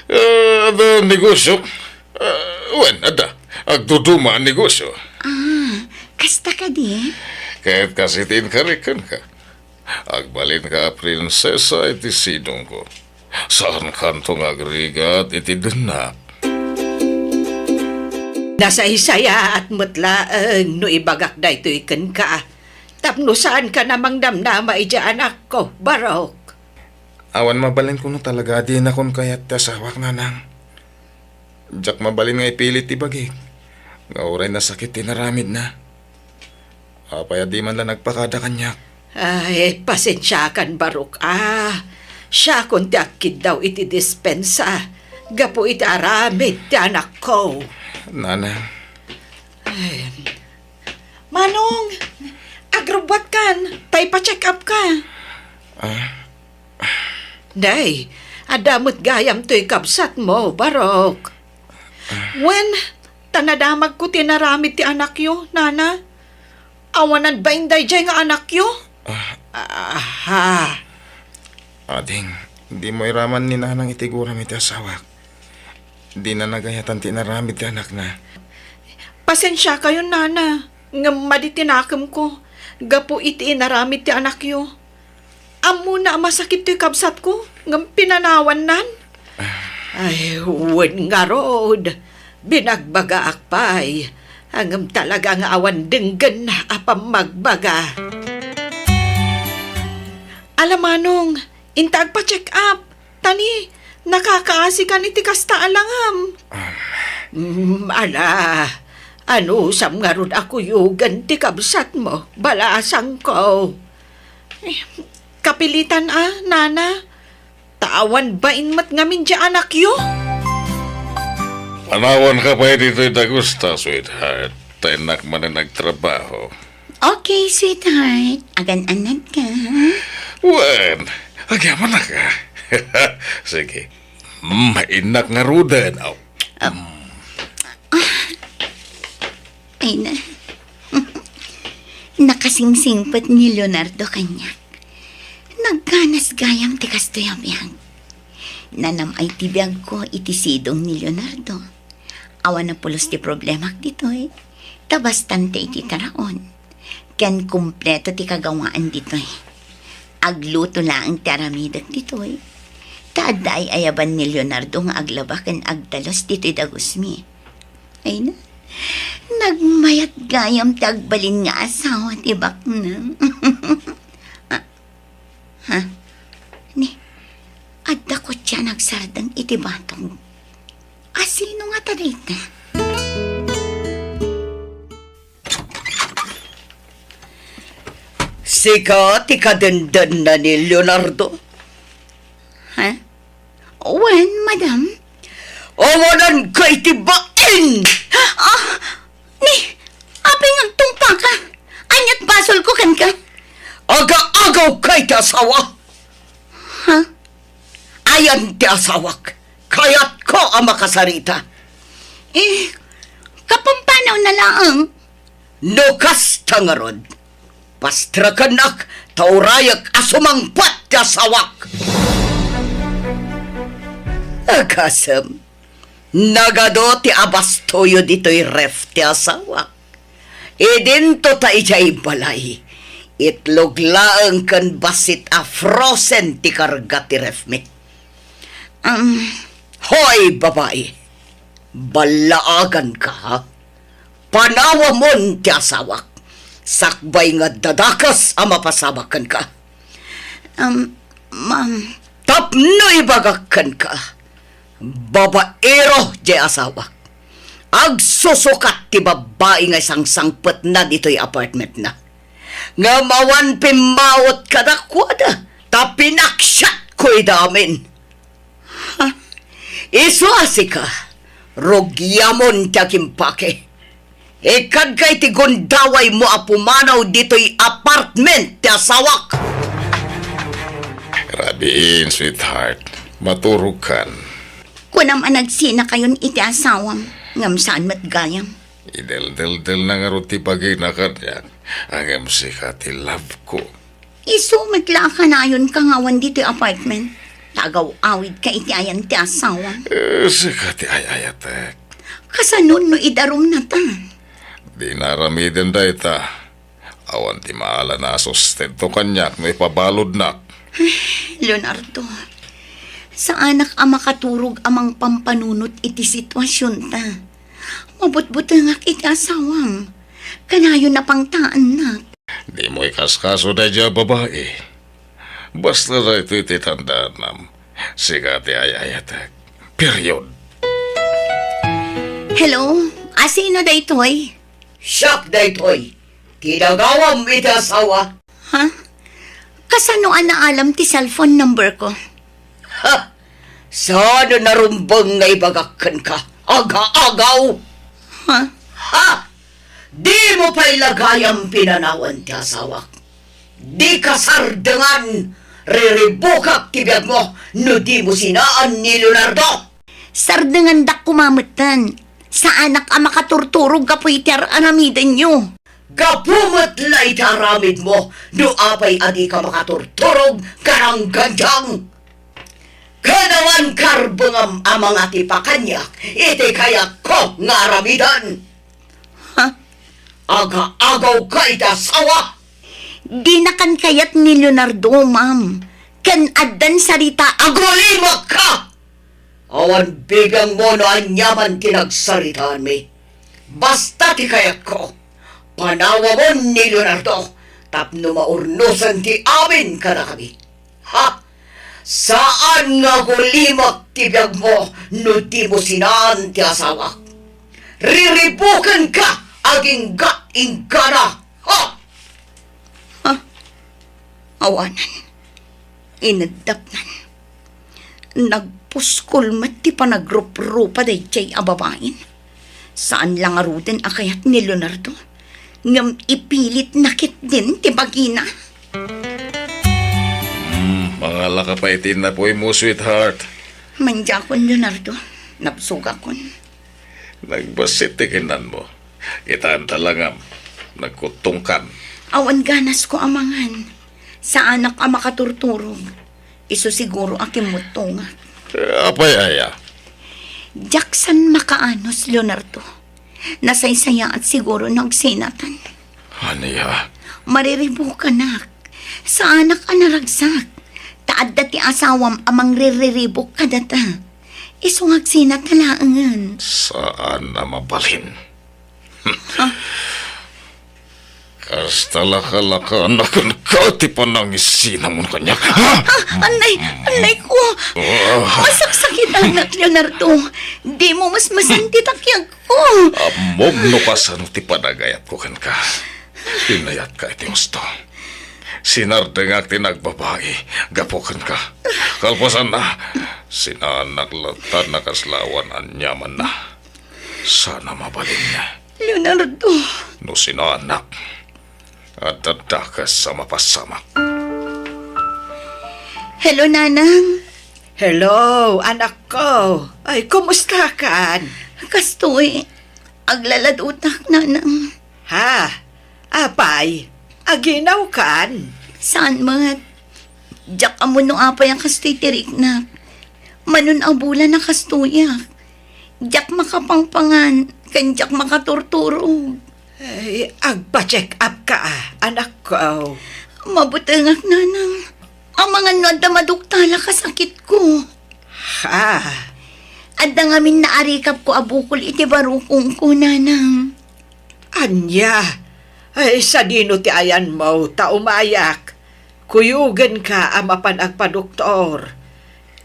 Ada negosyo. Ada. Agduduma ang negosyo. Kasta ka di. Kahit kasi tinkarikan ka. Agbalin ka prinsesa iti sidong ko. Saan kantong agrigat iti dunak. Nasa isaya at mutlaang no ibagak da ito ikan ka. Tapno saan ka namang damnama ija anak ko, Barok? Awan mabalin ko no talaga di na kon kayat tasawak na nang. Diyak mabalin nga ipilit ibagik. Nga oray na sakit tinaramid na. Apaya di man lang nagpakada kanyak. Ay, pasensyakan, Barok. Siya kung tiakid daw iti dispensa. Gapo iti aramid ti anak ko. Nana, Manong, agrobot kan. Tay pa-check up ka. Day, adamot gayam to'y kabsat mo, Barok. When, tanadamag ko tinaramid ti anak yo, Nana? Awanan ba inday dyan nga anak yo? Aha. ading, di mo iraman ni nanang itiguram iti asawak. Di na nagayatan tinaramid ti anak na. Pasensya kayo, Nana. Nga maditinakam ko. Gapo iti inaramid ti anak yo. Amo na masakit to'y kabsat ko. Nga pinanawan nan. Ay, huwag nga rod. Binagbaga akpay. Angam talaga nga awan denggan na apam magbaga. Alamanong, intag pa check up. Tani, nakakaasi ka ni tikasta alangam. Ala, ano sam nga rod ako yugan ti kabsat mo, balasang ko. Kapilitan nana. Tawan ba inmat ngamin di anak yo? Panawan ka pa dito Dagusta, sweetheart. Tenak man na nagtrabaho. Okay, sweetheart. Agan-anad ka. Wan, agyaman na ka. Sige. Mainak nga rudan. Oh. Ay na. Nakasingsingpat ni Leonardo kanyak. Nagkanas gayam ti kastoyamyang. Nanam ay tibiyag ko iti sidong ni Leonardo. Awan na pulos ti problema dito eh. Tabastante iti taraon. Ken kumpleto ti kagawaan dito eh. Agluto lang ti aramidag dito eh. Taaday ayaban ni Leonardo nga aglaba ken agdalos dito Dagusmi. Ay na. Nagmayat gayam ti agbalin nga asawa ti baknang. Ha? Ni, adda ko siya nagsardang iti batong. Asino nga tarita? Sika, ti kadendan na ni Leonardo. Ha? Wen, madam? Awanan kay tibain! Ni, aping ang tumpa ka. Anyat basol ko kan ka. Aga-agaw kay ti asawa. Ha? Ayan ti asawak. Kaya't ko ang makasarita. Kapampanaw na laang. Nukas tangarod. Pastrakanak, taurayak asumangpat ti asawak. Agasam. Nagado ti abastoyo dito'y ref ti asawak. Idinto ta ijay balay. Itlog laang kan basit a frozen ti karga ti ref mi. Hoy, babae. Balaagan ka, ha? Panawa mon ti asawak. Sakbay nga dadakas ang mapasabakan ka. Ma'am. Tapno ibagakan ka. Babaero di asawak. Agsusukat ti babae nga isang sangpet na dito'y apartment na. Nga mawan pimawot ka na kwada. Ta pinaksyat ko'y damin. Ha? Isuasi ka. Rogyamon tiya kimpake. Ikad kay ti gundaway mo apumanaw dito'y apartment ti asawak. Rabiin, sweetheart. Maturog kan. Kunam anagsina kayon iti asawam. Ngam saan matgayam. Idel-del-del na nga ruti paginakan yan. Ang sika ti love ko. Isumit la ka na yun kangawan dito'y apartment. Tagaw-awid ka iti ayan ti asawam. Sika ti ayayatek. Kasanon no idarom na ta. Di naramiden da ita. Awan ti maala na sustento kanyak may pabalod na. Leonardo, sa anak ang makaturog amang pampanunot iti sitwasyon ta. Mabutbutangak iti asawam. Kanayon na pangtaan na. Di mo ikaskaso da dya babae. Basta na ito iti tandaan nam. Sika ti ayayatek. Period. Hello? Asino da ito'y? Siyak daytoy. Tinagawam iti asawa. Ha? Kasano na alam ti cellphone number ko? Ha! Sana narumbang nga ibagakan ka. Aga-agaw. Ha? Ha! Di mo pa ilagay ang pinanawan ti asawak. Di ka sardangan. Riribukak tibiyag mo no di mo sinaan ni Leonardo. Sardangan dak kumamatan. Sa anak ang makaturturog ka po itar anamidan nyo. Gapumat lay taramid mo no apay adi ka makaturturog karang ganjang. Kanawan karbangam amang ati pakanyak iti kaya ko nga aramidan. Ha? Aga-agaw ka ita sawa. Di na kan kayat ni Leonardo, ma'am. Kan addan sarita Agulimak ka! Awan bigang mo no anyaman tinagsaritaan mi. Basta ti kayat ko, panawa mo ni Leonardo, tapno maurnusan ti amin kada kami. Ha? Saan nga gulimak ti biyag mo no di mo sinaan ti asawa? Riribukan ka aging ingana. Ha? Awanan. Inadapnan. Nagpuskol mat ti panagrup-rupa day chay ababain. Saan lang aruten akayat ni Leonardo? Ngam ipilit nakit din ti bagina. Mga lakapaitin na po mo, sweetheart. Manja kon Leonardo. Napsuga kon. Nagbasit ti kinan mo. Itaan talangam. Nagkutungkan. Awan ganas ko amangan. Sa anak ang makaturturog. Iso siguro aking mutunga. Apay aya. Jackson makaanos, Leonardo. Nasaysaya at siguro nagsinatan. Aniya. Mariribo ka na. Sa anak ang naragsak. Taad dati asawam amang riribok ka data. Iso agsinatalaangan. Saan na mabalhin? Kastalaka-laka na kan ti panangisin mo kanya. Ha? Anay ko. Masaksakit anak, Leonardo. Di mo mas masantitakyag ko. Amog no pasan ti panagayat ko kan ka. Pinayat ka iti gusto. Sinardengak ti nagbabae. Gapukan ka. Kalpasan na. Sinanak latan na kaslawan anyaman na. Sana mabalin niya. Leonardo. No sinanak. At tatakas sa mapasamak. Hello, Nanang. Hello, anak ko. Ay, kumusta kan? Kastoy. Aglalad utak, Nanang. Ha? Apay? Aginaw kan? Saan mga? Diyak amo no apay ang kastoy tirik na. Manon ang bulan na kastoyak. Diyak makapangpangan. Kan diyak makaturturog. Ay, agpa-check up ka, anak ko. Mabutangak, Nanang. Ang mga nada maduktala kasakit ko. Ha? Adda ngamin naarikap ko abukol iti barukong ko, Nanang. Anya? Ay, sa dino ti ayan mo, taumayak. Kuyugan ka amapan agpa-doktor.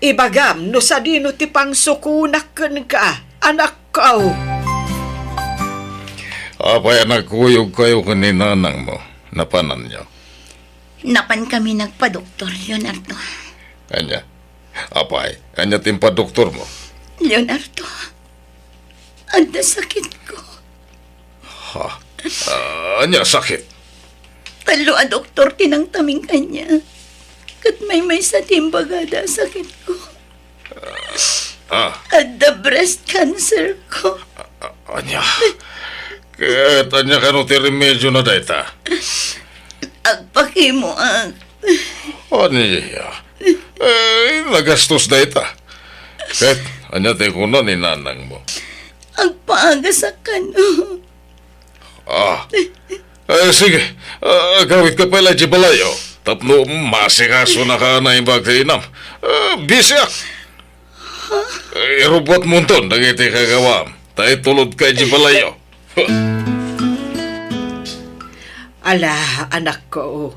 Ibagam, no sa dino ti pangsukunak ka, anak ko. Apay nagkuyog kayo kaninanang mo. Napanan niyo. Napan kami nagpa-doktor, Leonardo. Anya. Apay. Anya timpa doktor mo. Leonardo, adda sakit ko. Ha? Anya sakit. Talo a doktor tinangtaming kanya. Kat may sa timbagada sakit ko. Adda breast cancer ko. Anya. Ket anya kanu ti remedyo na dayta. Agpakimo ang... Anya. Nagastos dayta. Ket anya ti kuno ni nanang mo. Agpaaga sa kano. Sige. Gawit ka pala di balayo. Tapno masikaso na ka na imbag ti inam. Bisyak. Irubot mo ton, dagiti kagawam. Tay tulod ka di balayo. Ala, anak ko.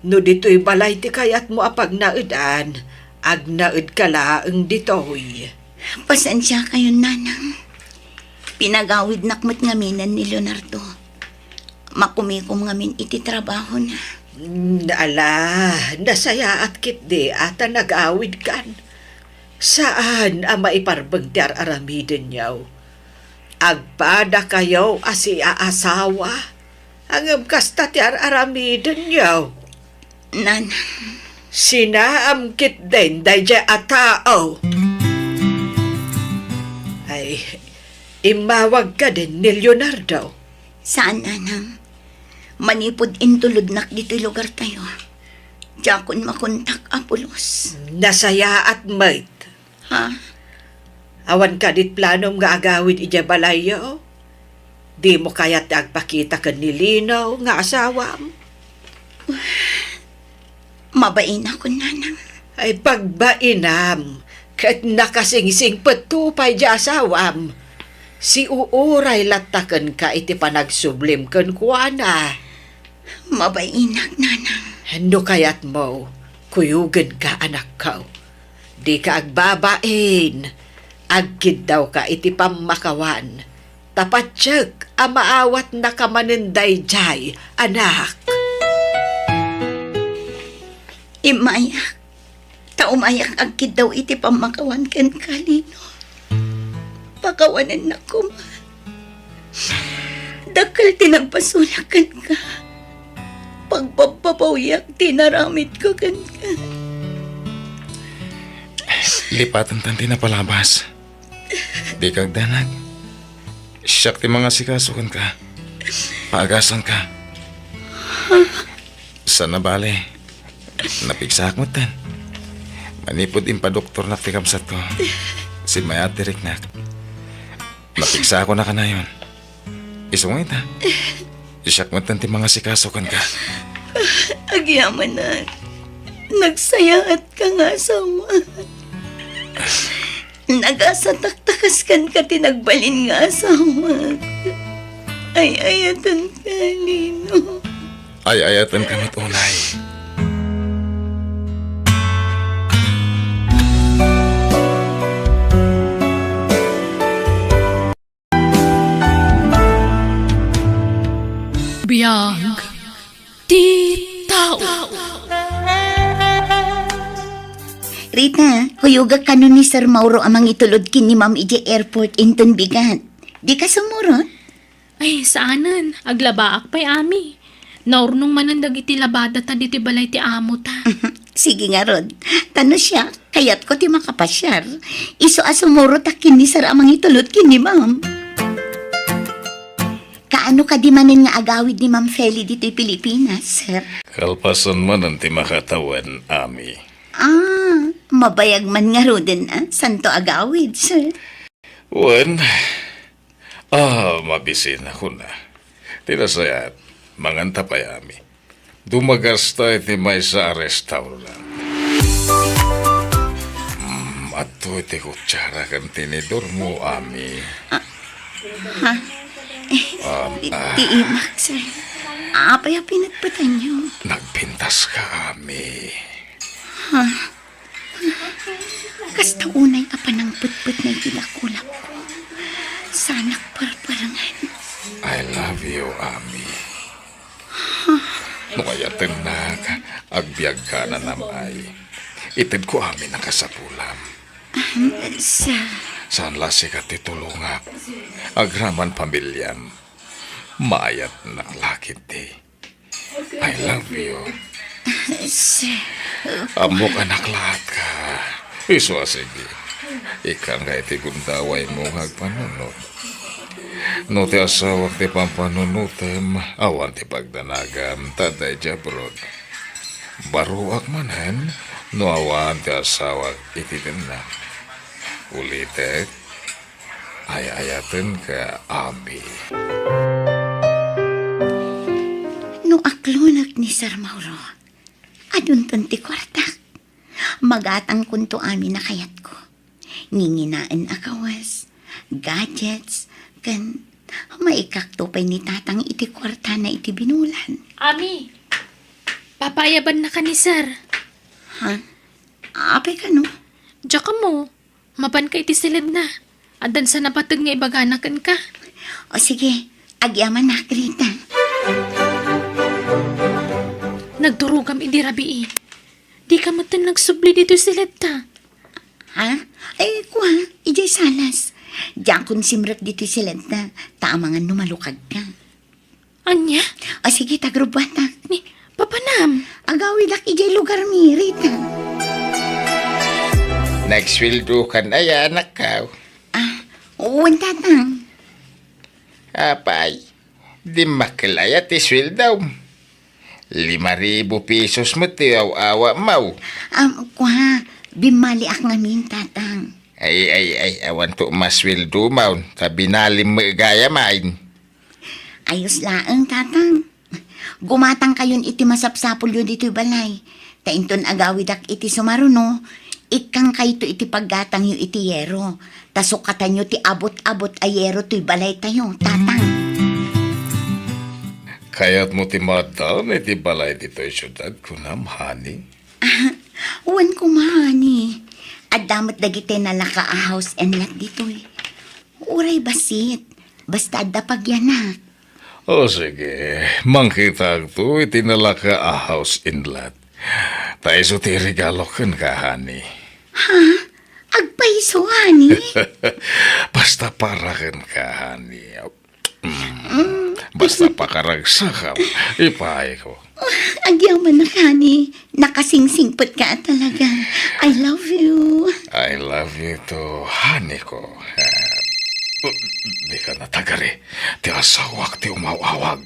No dito'y balay ti kayat mo apag naedan. Ag naed ka laang dito'y. Pasensya kayo, Nanang. Pinagawid nakmat ngaminan ni Leonardo. Makumikom ngamin iti trabaho na. Ala, nasaya at kitdi ata nag-awid kan. Saan ang maiparbag ti aramiden niyaw? Agpada kayo asi aasawa. Ang kasta ti aramiden niyaw. Nanang, Sinaam kit din dayja a tao. Ay, imawag ka din ni Leonardo. saan, Nanang? Manipod intulod nak dito'y lugar tayo. Jakon makontak apulos. Nasaya at mait. Ha? Awan ka dit planom nga agawid ija balayo. Di mo kaya't agpakita ka ni Lino nga asawam. Mabain ako, Nanang. Ay pagbainam, kat nakasingsing patupay di asawam. Si uuray lataken ka iti panagsublim ken kuana. Mabainak, nanang. Hando kayat mo, kuyugan ka anak ko. Di ka agbabain. Agkid daw ka iti pamakawan. Tapatsyag, amaawat na ka maninday jay, anak. Imayak. Taumayak agkid daw iti pamakawan ken kalino. Pakawanan na ko man. Dakal tinagpasulakan ka. Pagpapapawiyak tinaramit ko kan ka. Lipatan tanti na palabas. Di kag danag. Siyak ti mga sikasukan ka. Paagasan ka. Sana bale. Napigsak mo tan. Manipod impa doktor na ti kamsat ko. Si Maya Tirik na. Napigsa ko na ka na yun. Isungay ta. Siyak mo tan ti mga sikasukan ka. Agyaman na. Nagsayaat ka nga asawa. Nagasataktakaskan ka tinagbalin nga asawa. Ay ayatan ka, Lino. Ay ayatan ka matunay. Biyag ti tao. Rita, huyuga ka nun ni Sir Mauro amang itulod kin ni Ma'am Ije Airport inton bigat. Di ka sumurot? Ay, saanan? Aglabaak pa'y ami. Naurnong manandag iti labada ta diti balay ti amo ta. Sige nga, Rod. Tano siya, kayat ko ti makapasyar. Iso asumurot akin ni Sir amang itulod kin ni Ma'am. Kaano ka di manin nga agawid ni Ma'am Feli dito'y Pilipinas, Sir? Kalpasan man ang timakatawan, Ami. Mabayag man nga rodin, santo agawid, Sir. Wan, mabisin ako na. Tinasayat, manganta pa Ami. Dumagasta iti may sa restaurant. Ato iti kutsara kan tinidor mo, Ami. Di imak, Sir. Apay pinagpatan niyo. Nagpintas ka, Ami. Kasta unay apa ng putput na itinakulap ko. Sanak parparangan. I love you, Ami. No kaya tenag, agbyag ka na namay. Itid ko Ami nakasapulam. Sir, Saan lasi ka titulungap? Agraman pamilyam. Maayat naklakit ti. I love you. Sir. Amok anak lahat ka. Iso sige. Ika nga iti gundaway mo hagpanunod. No ti asawak ti pampanunutem, awan ti pagdanagam, taday jabrod. Baruak manan, no awan ti asawak iti dinam. Ulitek, ay-ayaten ka, Ami. No aklunag ni Sir Mauro, adun ti kwartak. Magatang kunto amin na kayat ko. Ninginaan akawas, gadgets, kan maikakto pa'y ni tatang iti kwarta na iti binulan. Ami, papayaban na ka ni Sir. Ha? Apay ka no? Diyak ka mo. Mapan ka iti silid na. Adan sa napatag nga ibaganakan ka. O sige, agyaman na, Grita. Nagdurugam idi rabii. Di ka matan nagsubli dito silid ta. Ha? Ay, kuha, ijay salas. Diyan kun simrek dito silid na, taamangan numalukag ka. Anya? O sige, tagrubata. Ni, papanam. Agawid ak ijay lugar mi, Rita. Nagsweldo ka na yan, anak ka. Uwan tatang. Apay, di makalaya ti sweldo. 5,000 pesos mo ti awa mau. Kuha, bimali ak ngamin tatang. Ay, awan to masweldo mau. Kabinalim mo gaya main. Ayos laang tatang. Gumatang kayon iti masapsapol yun dito'y balay. Tainton agawid ak iti sumaruno. Ikang kay to iti paggatang yu iti yero. Tasukatan yu ti abot-abot ayero to'y balay tayo, tatang. Kaya't mo ti madam, iti balay dito'y syudad kunam, honey. Uwan ko mahani. At damat dagiti nalaka a house and lot dito'y. Uray basit. Basta adda pagyanak. O sige, mangkita to, iti nalaka a house in lot. Tayo so ti regalo kan ka, honey. Agpaiso, hani. Basta para kan ka, honey. Basta pakaragsakam, ipahay ko. Agyaman na, hani. Nakasingsingpot ka talaga. I love you. I love you too, honey ko. Di ka natagari. Ti asawak ti umawawag.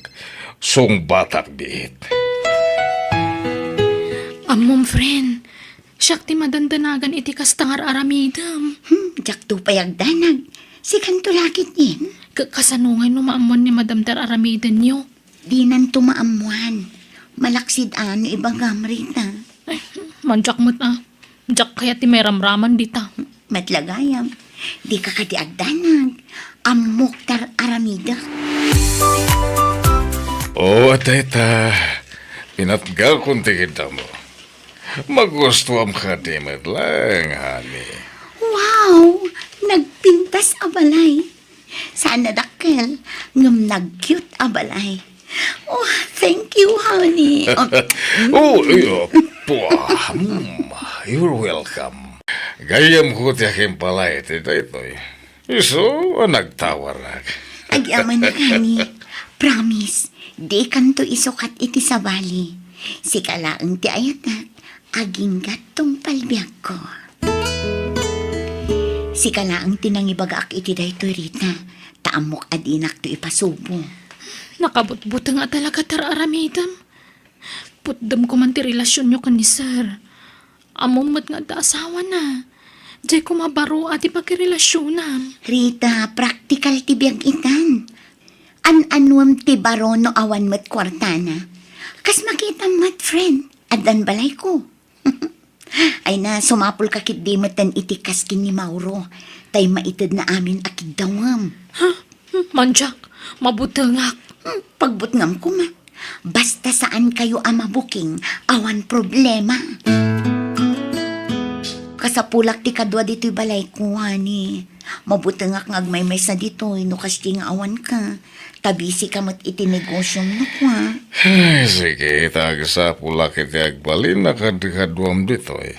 Sung batak biit. Amom, friend. Siyak ti madandanagan iti kastangar aramidam. Jak to payagdanag. Si kanto lakit yin. Kasanungay no maamon ni Madam Ter aramidan niyo. Di nan tumaamuan. Malaksid ano ibang gamrita. Ay, manjak mo't Jak kaya ti may ramraman dita. Matlagayam. Di ka katiagdanag. Amok tar aramida. Teta. Pinatgal kong tigita mo. Magustuhan ka di lang, honey. Wow! Nagpintas abalay. Sana dakkel. Ngam nag-cute abalay. Oh, thank you, honey. You're welcome. Gayam ko ti aking palay ti daytoy. Iso, nagtawarag. Agyaman na, honey. Promise, di kanto isukat iti sabali. Si kalaang ti ayatak, aging gatong palbiag ko. Si kalaang tinangibagaak iti daytoy rita, taamok adinak to ipasubo. Nakabutbuta nga talaga Ter aramidam. Putdam ko man ti relasyon nyo kan ni Sir. Amumot nga da asawa na. Diyay ko mabaro at ipagrelasyonan. Rita, practical ti biyag itan. An-anuam ti baro no awan mat kwartana. Kas makita mat friend, adan balay ko. Ay na, sumapol kakit di matan itikas kin ni Mauro. Tay maitid na amin akid dawam. Ha? Manjak, mabutangak. Pagbutngam ko ma. Basta saan kayo amabuking, awan problema. Kasapulak ti kadwa dito'y balay ko, honey. Mabutangak ngagmay-may sa dito'y, no kasti nga awan ka. Tabisi ka mat itinegosyo mo kwa. Sige, tagsapulak iti agbalin na kadikadwam ditoy.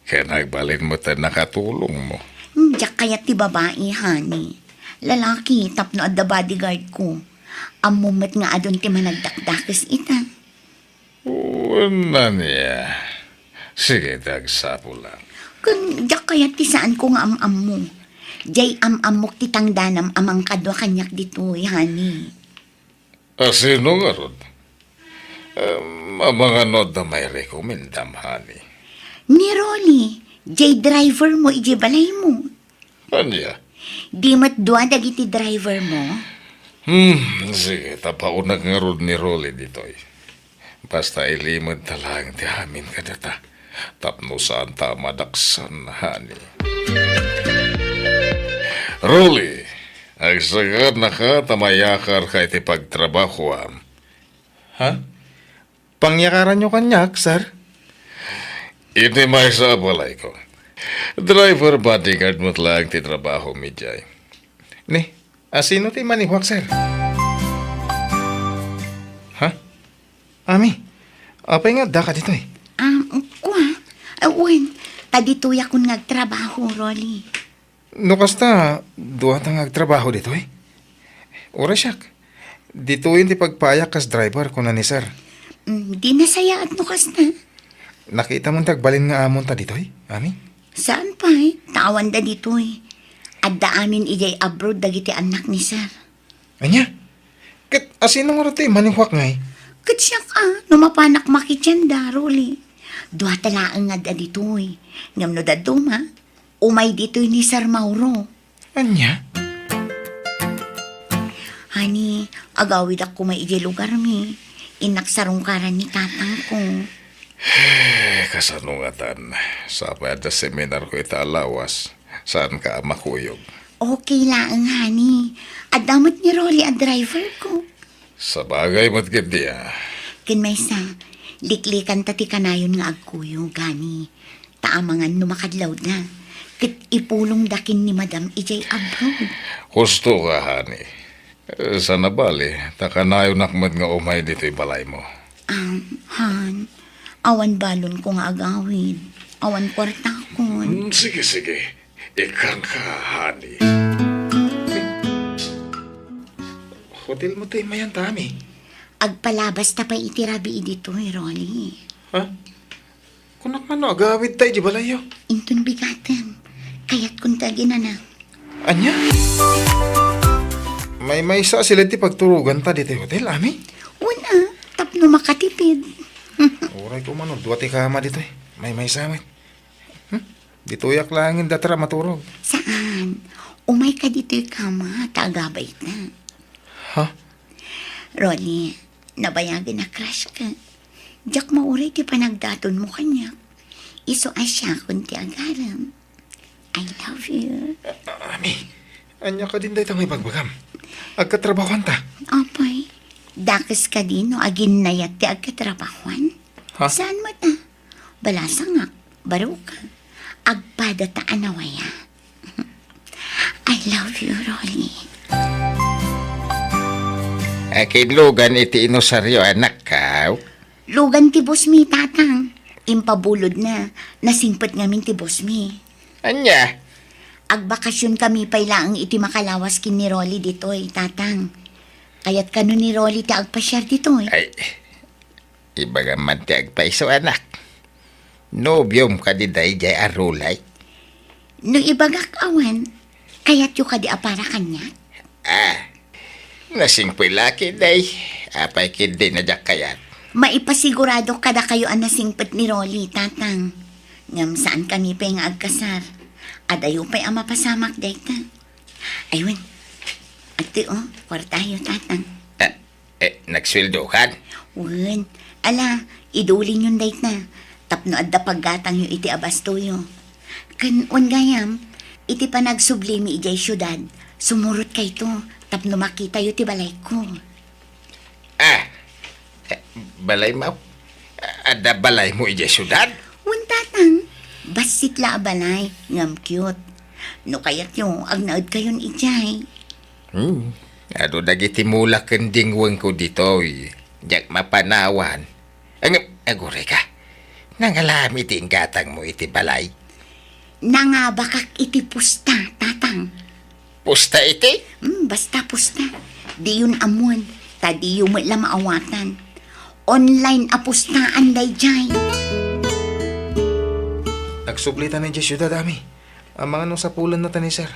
Kaya nagbalin mo tayo nakatulong mo. Diyak kaya ti babae, honey. Lalaki, tapno at the bodyguard ko. Amumat nga adon ti managdakdakis ita. Wala niya. Sige, tagsapulak. Kung diyak kaya ti saan ko nga am-am mo. Diyay am-amok ti tangdanam amang kadwa kanyak dito, honey. Sino nga ron? Mga nod na may rekomendam, honey. Ni Rolly, diyay driver mo, iji balay mo. Anya? Di mat dua dagiti driver mo. Sige, tapaunag nga ron ni Rolly ditoy. Basta ilimod talang ti amin ka data. Tapno saan ta madaksan, honey. Rolly, agsagad na ka tamayakar ka iti pagtrabaho am. Ha? Pangyakaran nyo kanyak, sir? Iti may sa balay ko. Driver bodyguard mo lang ti trabaho mi jay. Ni, sino ti maniwak, sir? Ha? Ami, apay nga da ka dito eh. Kwa, awen, tadituya kun ngagtrabaho, Rolly. No kasta, duwa tang agtrabaho dito eh. Ora siyak. Dito yun ti pagpayak kas driver ko na ni sir. Di nasaya at nukas na. Nakita mong tagbalin nga amon ta dito eh, Ami? Saan pa eh? Tawan da dito eh. Adda amin ijay abroad dagiti anak ni sir. Anya? Kat asino nga rito eh, maniwak nga eh. Katsyak numapanak makityan da, Rolly. Dua talaan nga da dito eh. Ngam no da duma, umay dito ni Sir Mauro. Anya? Hani, agawid ako may ijay lugar mi. Inaksarungkaran ni tatang ko. Kasanungatan, Sa pada seminar ko italawas. Saan ka makuyog? Okay lang, honey. Adamat ni Rolly ang driver ko. Sa bagay mo't gindi Kinmaysa, liklikan tati kanayon nga agkuyo, gani. Taamangan numakadlaw na. Kit ipulong dakin ni Madam Ijay abroad. Husto ka, hani. Sa nabali, takanayo nakmat nga umay dito'y balay mo. Han, awan balon ko nga agawid. Awan kwarta kon. Sige, sige. Ikan ka, hani. Hotel mo tayo mayan, Tami. Agpalabas ta pa itirabi dito, Rolly. Ha? Kunak man no, agawid tayo di balayo. Intun bigatan. Kaya't kunta ginana. Anya? May sa sila ti pagturugan ta dito hotel, Ami? Una, tapno makatipid. Uray ko man, duwati kama dito eh. May samit. Dito yak langin datara maturog. Saan? Umay ka dito'y kama, tagabay na. Ha? Rolly, nabayagan na crush ka. Diyak mauray ti panagdaton mo kanya. Iso asya kung ti agaram. I love you. Ami, anya ka din dahil may bagbagam. Agkatrabahuan ta. Apay, dakas ka din no agin nayat ti agkatrabahuan. Ha? Saan mo ta? Balasa nga, baro ka. Agpada ta anawaya. I love you, Rolly. Akin lugan iti inosaryo anak ka. Lugan ti boss mi, tatang. Impabulod na. Nasingpet ngamin ti boss mi. Anya? Agbakasyon kami pailaang iti makalawas kin ni Rolly ditoy, tatang. Kaya't kano ni Rolly ti agpasyar ditoy. Ay, ibaga man ti agpaiso anak. Nobyom ka di day jay arulay. No ibagak awan, kaya't yu ka di apara kanya. Nasing laki day. Apay kindi na jak kayat. Maipasigurado kada kayo ang nasingpet ni Rolly, tatang. Ngam saan kami pa nga agkasar. Adayo pa'y ang mapasamak dayta. Ayun, ati kwartayo, tatang. Nagsweldohan? Wen, ala, idulin yun dayta. Tapno adda paggatang yu iti abastoyo. Kan gayam, iti pa nagsublimi ijay syudad. Sumurot kay to, tapno makita yu ti balay ko. Balay mo? Ada balay mo ija syudad? Wen, tatang, basit la balay, ngam cute. No kayat yu, agnaad kayon ijay. Ado dagiti mula kendingwang ko dito. Jak mapanawan. Agure ka. Nangalami ti gatang mo iti balay. Nangabakak iti pusta, tatang. Pusta iti? Basta pusta. Di yun amon, tadi yun mo lang maawatan. Online apustaan day jay. Nagsublitan na dyan syudad, Ami. Ang mga nung sapulan na tani, sir.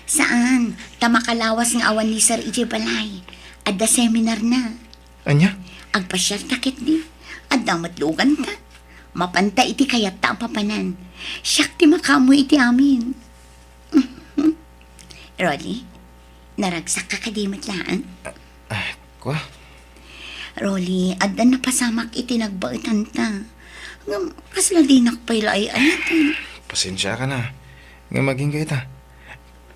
Saan? Tamakalawas ng awan ni Sir Ije Balay. Adda seminar na. Anya? Agpasyal takit di. Adda matlugan ta. Mapanta iti kayat ta ang papanan. Siyak ti makamu iti amin. Rolly, naragsak ka kadimat laan. Kwa? Rolly, adda napasamak iti nagbaitan ta. Kasla di nakpaila ay ayatan. Pasensya ka na. Nga maging kita.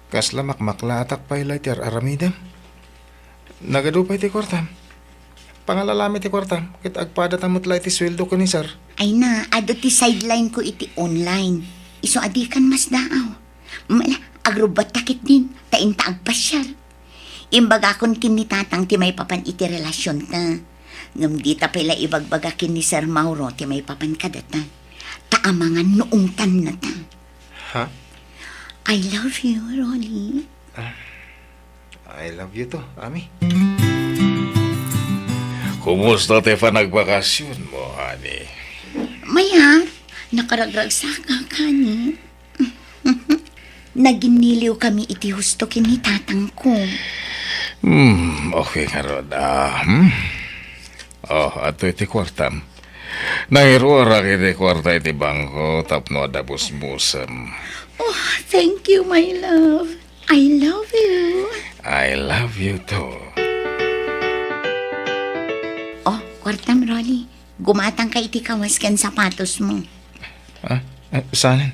Kasla makmaklatak pa ilay ti aramidam. Nagadupay ti kwartam. Pangalalami ti kwartam. Kit agpada tamot lay ti sweldo ko ni sir. Ay na, ado ti sideline ko iti online. Iso adikan mas daaw. Mala, agrubat takit din. Tainta agpasyal. Imbaga kon kinitatang ti may papan iti relasyon ta. Ngam di ta pala ibagbagakin ni Sir Mauro ti may papan kadata. Taamangan noong tan na ta. Ha? I love you, Rolly. I love you to, Ami. Kumusta te pa nagbakasyon mo, honey? Maya, nakaragragsak ka kani. Naginiliw kami iti husto kini tatang ko. Okay nga ron. Ato iti kwartam. Nangirura iti kwarta iti bangko tapno adabos musam. Oh, thank you, my love. I love you. I love you too. Oh, kwartam, Rolly. Gumatang ka iti kawas kan sapatos mo. Saan?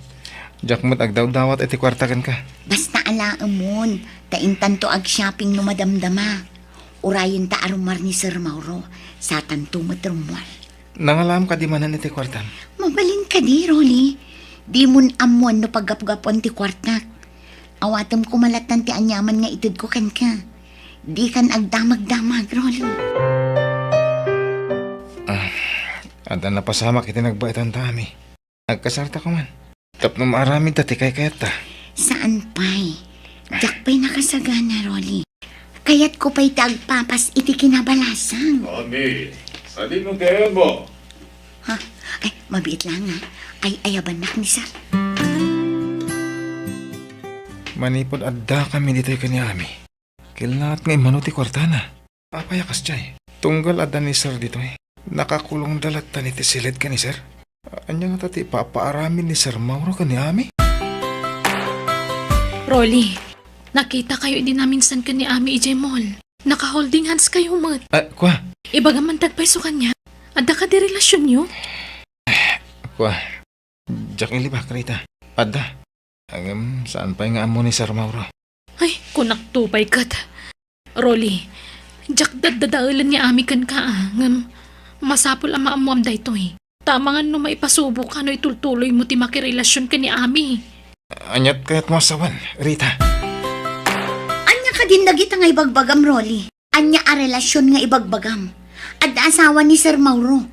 Jack mo't agdaw-dawat iti kwartakan ka. Basta alaan mon, taintan to ag shopping no madamdama. Urayon ta arumar ni Sir Mauro, sa tanto matrumwal. Nangalam ka di manan iti kwartam. Mabalin ka di, Rolly. Di mun amon no paggap-gapon ti kwartak. Awatam ko malatan ti anyaman nga itid ko kan ka. Di kan agdamag-damag, Rolly. Ada napasamak iti nagbaitan tami. Nagkasarta ko man. Tapno maaramid dati kay kayata. Saan pa'y? Dak pa'y nakasagana, Rolly. Kaya't ko pa'y tagpapas iti kinabalasang. Ani, sali mo kaya mo? Ha? Ay, mabiit lang ha. Ay, ayabanak ni Sir. Manipod adda kami dito'y kanyami. Kilaat ngay manuti kwartana. Papayakas jay. Tunggal adda ni Sir dito'y. Nakakulong dalat ta niti silid ka ni Sir. Anya nga tati papaaramin ni Sir Mauro kanyami. Rolly, nakita kayo din namin san ka ni Ami EJ Mall. Naka-holding hands kayo, mat. Kwa? Ibaga man tagpay so kanya. Adda ka di relasyon nyo? Kwa? Jack ilibak rita. Adda. Saan pa nga amo ni Sir Mauro? Ay, kunak tupay kat. Rolly, Jack dadadaulan ni Ami kan ka ngam masapol ang maamuam da ito eh. Tama nga no maipasubok ka no itultuloy mo ti makirelasyon ka ni Ami. Anyat kaya't mo asawan, Rita. Anya ka din nagita nga ibagbagam, Rolly. Anya a relasyon nga ibagbagam. At asawa ni Sir Mauro.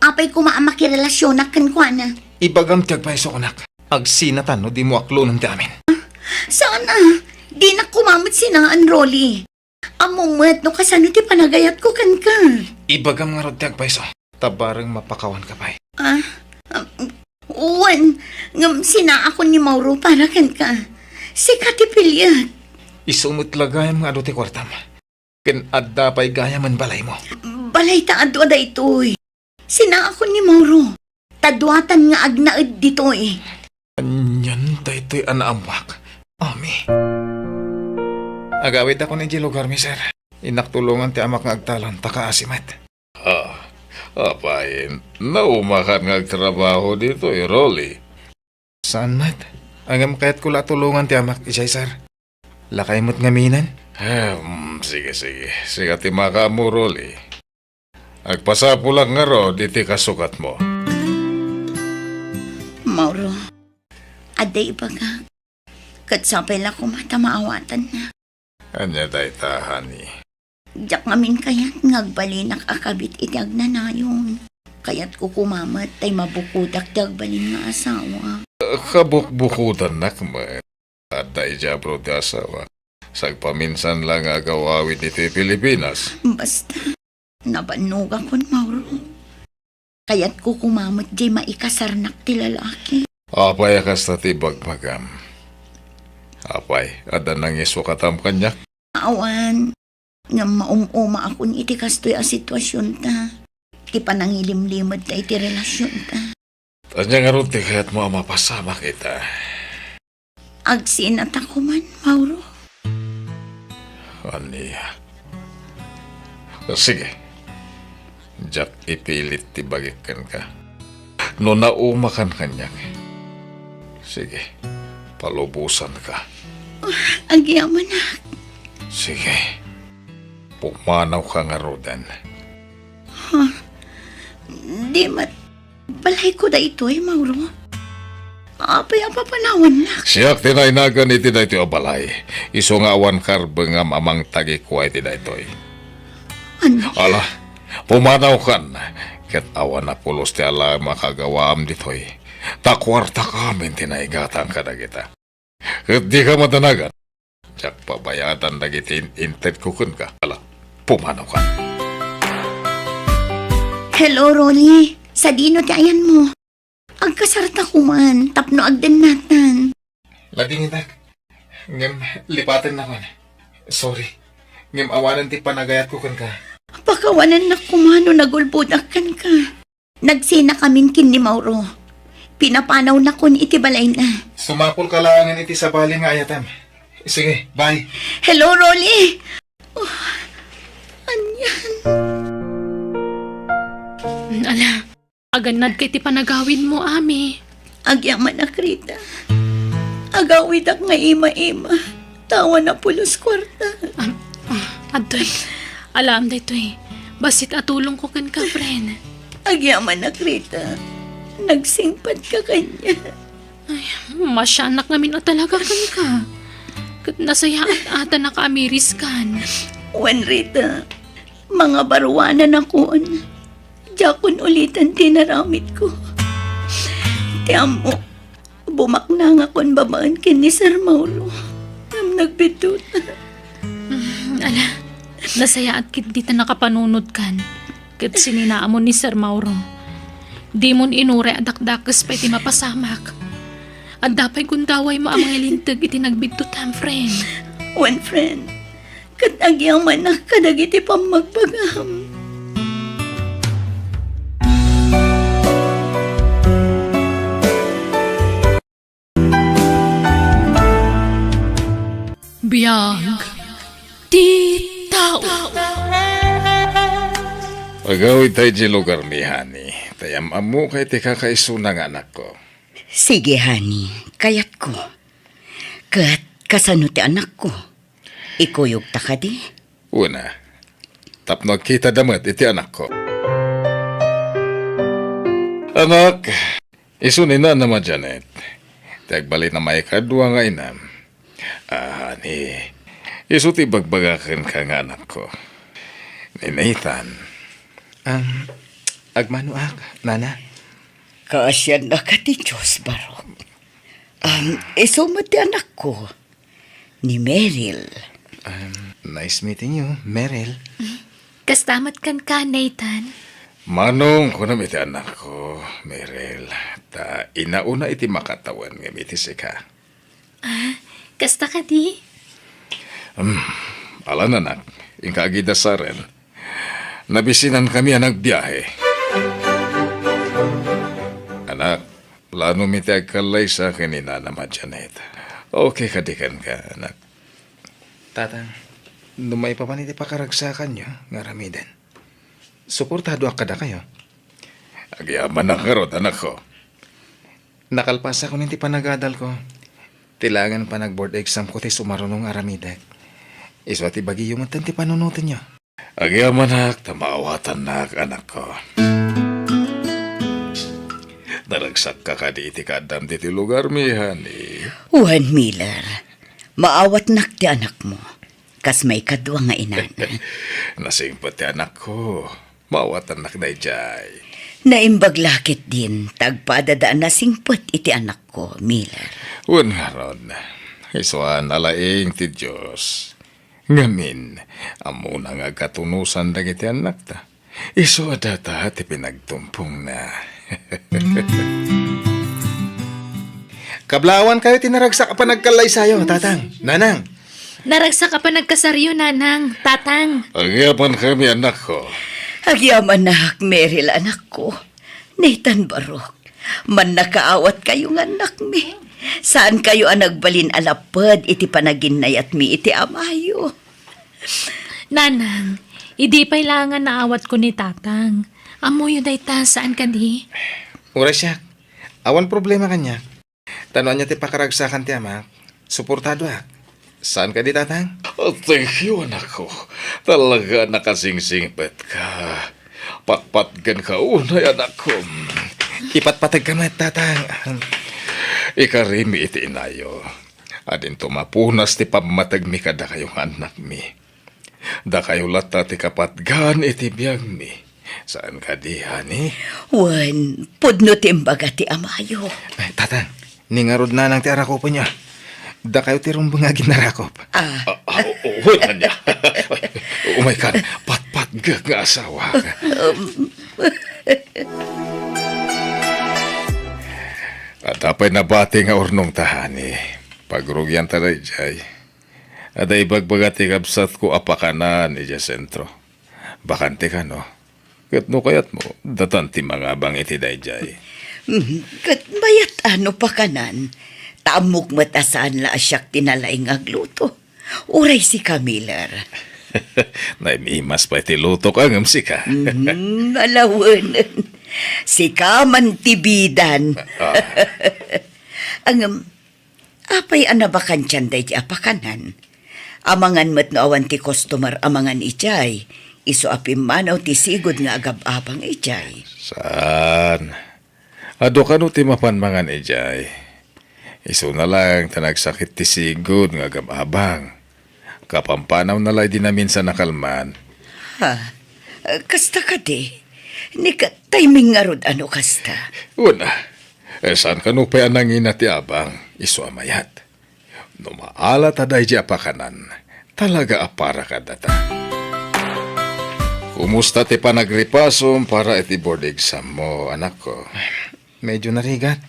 Apay kumaamakirelasyon na kankwana. Ibagam tiyag pa iso kunak. Agsinatan no di mo aklo ng amin. Sana, di na kumamit sinaan, Rolly. Among mat no kasano ti panagayat ko kan ka. Ibagam nga rod tiyag pa iso. Tabarang mapakawan ka pa. Uwan, ngam sina ako ni Mauro para kan ka. Si Katipilya. Isumot lagayam nga ti kwartam. Ken adda pa'y gayaman balay mo. Balay ta adwa da ito'y. Sina ako ni Mauro. Tadwatan nga agnaid dito'y. Anyan da ito'y anaamwak. Ami. Agawid ako ni lugar mi, sir. Inaktulungan ti amak nga agtalon, takaasimat. Apayin, naumakan nga trabaho dito Rolly. Saan, mat? Angam kaya't kula tulungan ti amak, isay, sir. Lakay mo't ngaminan? Sige. Sige ti maka mo, Rolly. Agpasapo lang nga ro, diti kasukat mo. Mauro, aday ba ka? Katsapay lang kumata maawatan na. Anya day tahani. Diyak ngamin kayat ngagbalinak akabit itag na nayon. Kayat ko kumamat tay mabukudak tagbalin nga asawa. Kabukbukutan nakman. At day jabro ti asawa. Sagpaminsan lang agawawid dito Pilipinas. Basta, nabanog ako, Mauro. Kayat ko kumamat di maikasarnak ti lalaki. Apay akas na ti bagmagam. Apay, ada nang isukatam kanyak. Awan, nga maumuma akong iti kastoy a sitwasyon ta. Ti panangilimlimad ta iti relasyon ta. Anya nga ron ti kaya't mo mapasama kita. Agsinat ako man, Mauro. Aniya. Sige. Jack, ipilit ti bagikan ka. No naumakan kanyak. Sige, palubusan ka. Agyaman na. Sige. Pumanaw ka nga rodan. Di mat, balay ko da ito Mauro. Apay ang papanawan na. Siyak tinainagan iti da ito abalay. Iso nga awan karbengam amang tagi kuwa iti da ito. Ano? Ala, pumanaw kan. Ket awan na pulos ti ala makagawaam ditoy. Takwarta kamin tinaigatang ka na kita. Ket di ka matanagan. Siyak pabayatan na giti inted kukun ka. Ala, pumanaw kan. Hello, Rolly. Sa dino ti ayan mo. Agkasarta ko man, tapno agdan natan. Lading itak. Ngem, lipatin na kon. Sorry. Ngem, awanan ti panagayat ko kan ka. Pakawanan na kumano nagulbudak kan ka. Nagsina kamin kin ni Mauro. Pinapanaw na kun iti balay na. Sumapol ka langan iti sa bali nga ayatam. Sige, bye. Hello, Rolly. Anyan. Ala, aganad kay ti panagawin mo, Ami. Agyaman na Rita. Agawid ak nga ima-ima. Tawa na pulos kwarta. Adoy, alam da ito eh. Basit atulong ko kan ka, friend. Agyaman na Rita. Nagsingpad ka kanya. Masyanak namin na talaga kan ka. Kat nasaya at ata nakaamiris kan. Wan Rita, mga baruanan akon. Jakon ulitan tinaramit ko. Tiyan mo, bumaknang akon babaan kin ni Sir Mauro. Nagbitut. Ala, nasaya at kit dita nakapanunod kan. Kat sininaamon ni Sir Mauro. Di mon inure at dakdakas pa iti mapasamak. At dapay kundaway mo ang mga lintag iti nagbitutan, friend. One friend, katagyang manak kadagiti pang magpagam. Biyag di tao. Pagawid tayo di lugar ni Hani. Tayam amo kay ti kakaisunang anak ko. Sige, honey. Kayat ko. Kat kasano ti anak ko. Ikuyog ta ka di. Una, tapno kita damat iti anak ko. Anak, isunin na naman Janet. Tagbali na may kadwa nga inam. Hani, isu ti bagbagakan ka nga anak ko. Ni Nathan. Agmanuak, nana. Kaasyan na ka ti Diyos, Barok. Iso mo ti anak ko. Ni Meryl. Nice meeting you, Meryl. Kastamat kan ka, Nathan. Manong ko na iti anak ko, Meryl. Ta inauna iti makatawan nga iti sika. Kasta ka di? Alan anak, ingkagida sa rin. Nabisinan kami ang nagbiyahe. Anak, plano mi ti agkalay sa akin ni Nana Janet. Okay kadikan ka, anak. Tatang, numay pa man iti pakaragsakan nyo, nga ramidan. Suportado akada kayo. Agyaman na karot, anak ko. Nakalpasa ko niti panagadal ko. Tilangan pa nag-board exam ko ti sumarunong aramidag. Iswa ti bagi yung ti panunutin nyo. Agyaman nak, tamawatan nak, anak ko. Naragsak ka ka di iti kadam di ti lugar mi, honey. Juan Miller, maawat nak ti anak mo. Kas may kadwa nga inan. Nasingpot ti anak ko. Maawatan nak na ijay. Naimbaglakit din, tagpadadaan na singpot iti anak ko, Miller. Un nga ron, iswan alaing ti Diyos. Ngamin, amo na nga katunusan dagiti anak ta. Iso adata ti pinagtumpong na. Kablawan kayo tinaragsak pa nagkalay sayo, tatang, nanang. Naragsa ka pa nagkasaryo, nanang, tatang. Agyapan kami anak ko. Agyaman na, Meryl, anak ko. Nathan Barok, man nakaawat kayo nga anak mi. Saan kayo ang nagbalin alapad iti panaginay at mi iti amayo? Nanang, hindi pa ilangan naawat ko ni tatang. Amo yun dayta, saan ka di? Ura siya, awan problema kanya. Tanuan niya ti pakaragsakan ti amak. Suportado ak. Saan ka di, tatang? Oh, thank you, anak ko. Talaga nakasingsingpet ka. Patpatgan ka unay, anak ko. Ipatpatag ka mat, tatang. Ikarimi iti inayo. Adin tumapunas ti pamatag mi kada kayong anak mi. Da kayo lata ti kapatgan iti biyag mi. Saan ka di, honey? Wan, pudno timbaga ti amayo. Ay, tatang, ningarod na lang ti arakop niya. Da kayo ti rumbang ginarakop. Wala niya. Umay ka, patpatgag nga asawa. At apay nabati nga urnong tahani. Pagrugyan taray jay. At ay bagbagati kabsat ko apakanan ni sentro. Bakante ka no? Kat no kayat mo, datanti mga bang iti dayjay. Kat mayat ano pa kanan? Tamok matasaan la asyak tinalaing agluto. Uray si Camiller. Naimimas pa iti luto ka ngam si ka. Alawan. Si Kamantibidan. Ang apay anabakan tiyan day ti apakanan. Amangan met no awan ti customer amangan ijay. Iso apim manaw ti sigod nga agab-abang ijay. Saan? Ado ka no ti mapanmangan ijay. Iso na lang tanagsakit ti sigod nga agab-abang. Kapampanaw na lay din namin sa nakalman. Ha? Kasta ka di? Ni ka timing nga rod ano kasta? Una, saan ka no pa anangin ti abang? Iso amayat. No maala taday di apakanan. Talaga apara ka data. Kumusta ti panagripasom para iti board exam mo, anak ko? Medyo narigat.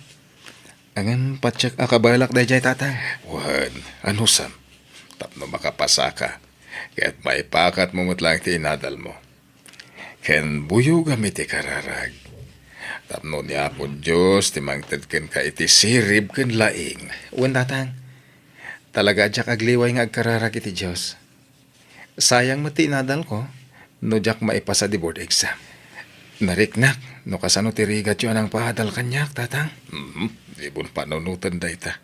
Angan patsak akabalak day jay tatang. Wan, ano sam? Tapno makapasa ka. Kaya't maipakat mo lang ti inadal mo. Ken buyo gamit ti kararag. Tapno ni Apon Diyos, ti mangtad ken ka iti sirib ken laing. Wan tatang. Talaga jak agliway nga agkararag iti Diyos. Sayang mati inadal ko, no jak maipasa di board exam. Nariknak, no kasano ti rigat yun ang pahadal kanyak, tatang. Di bun panunutan day ta.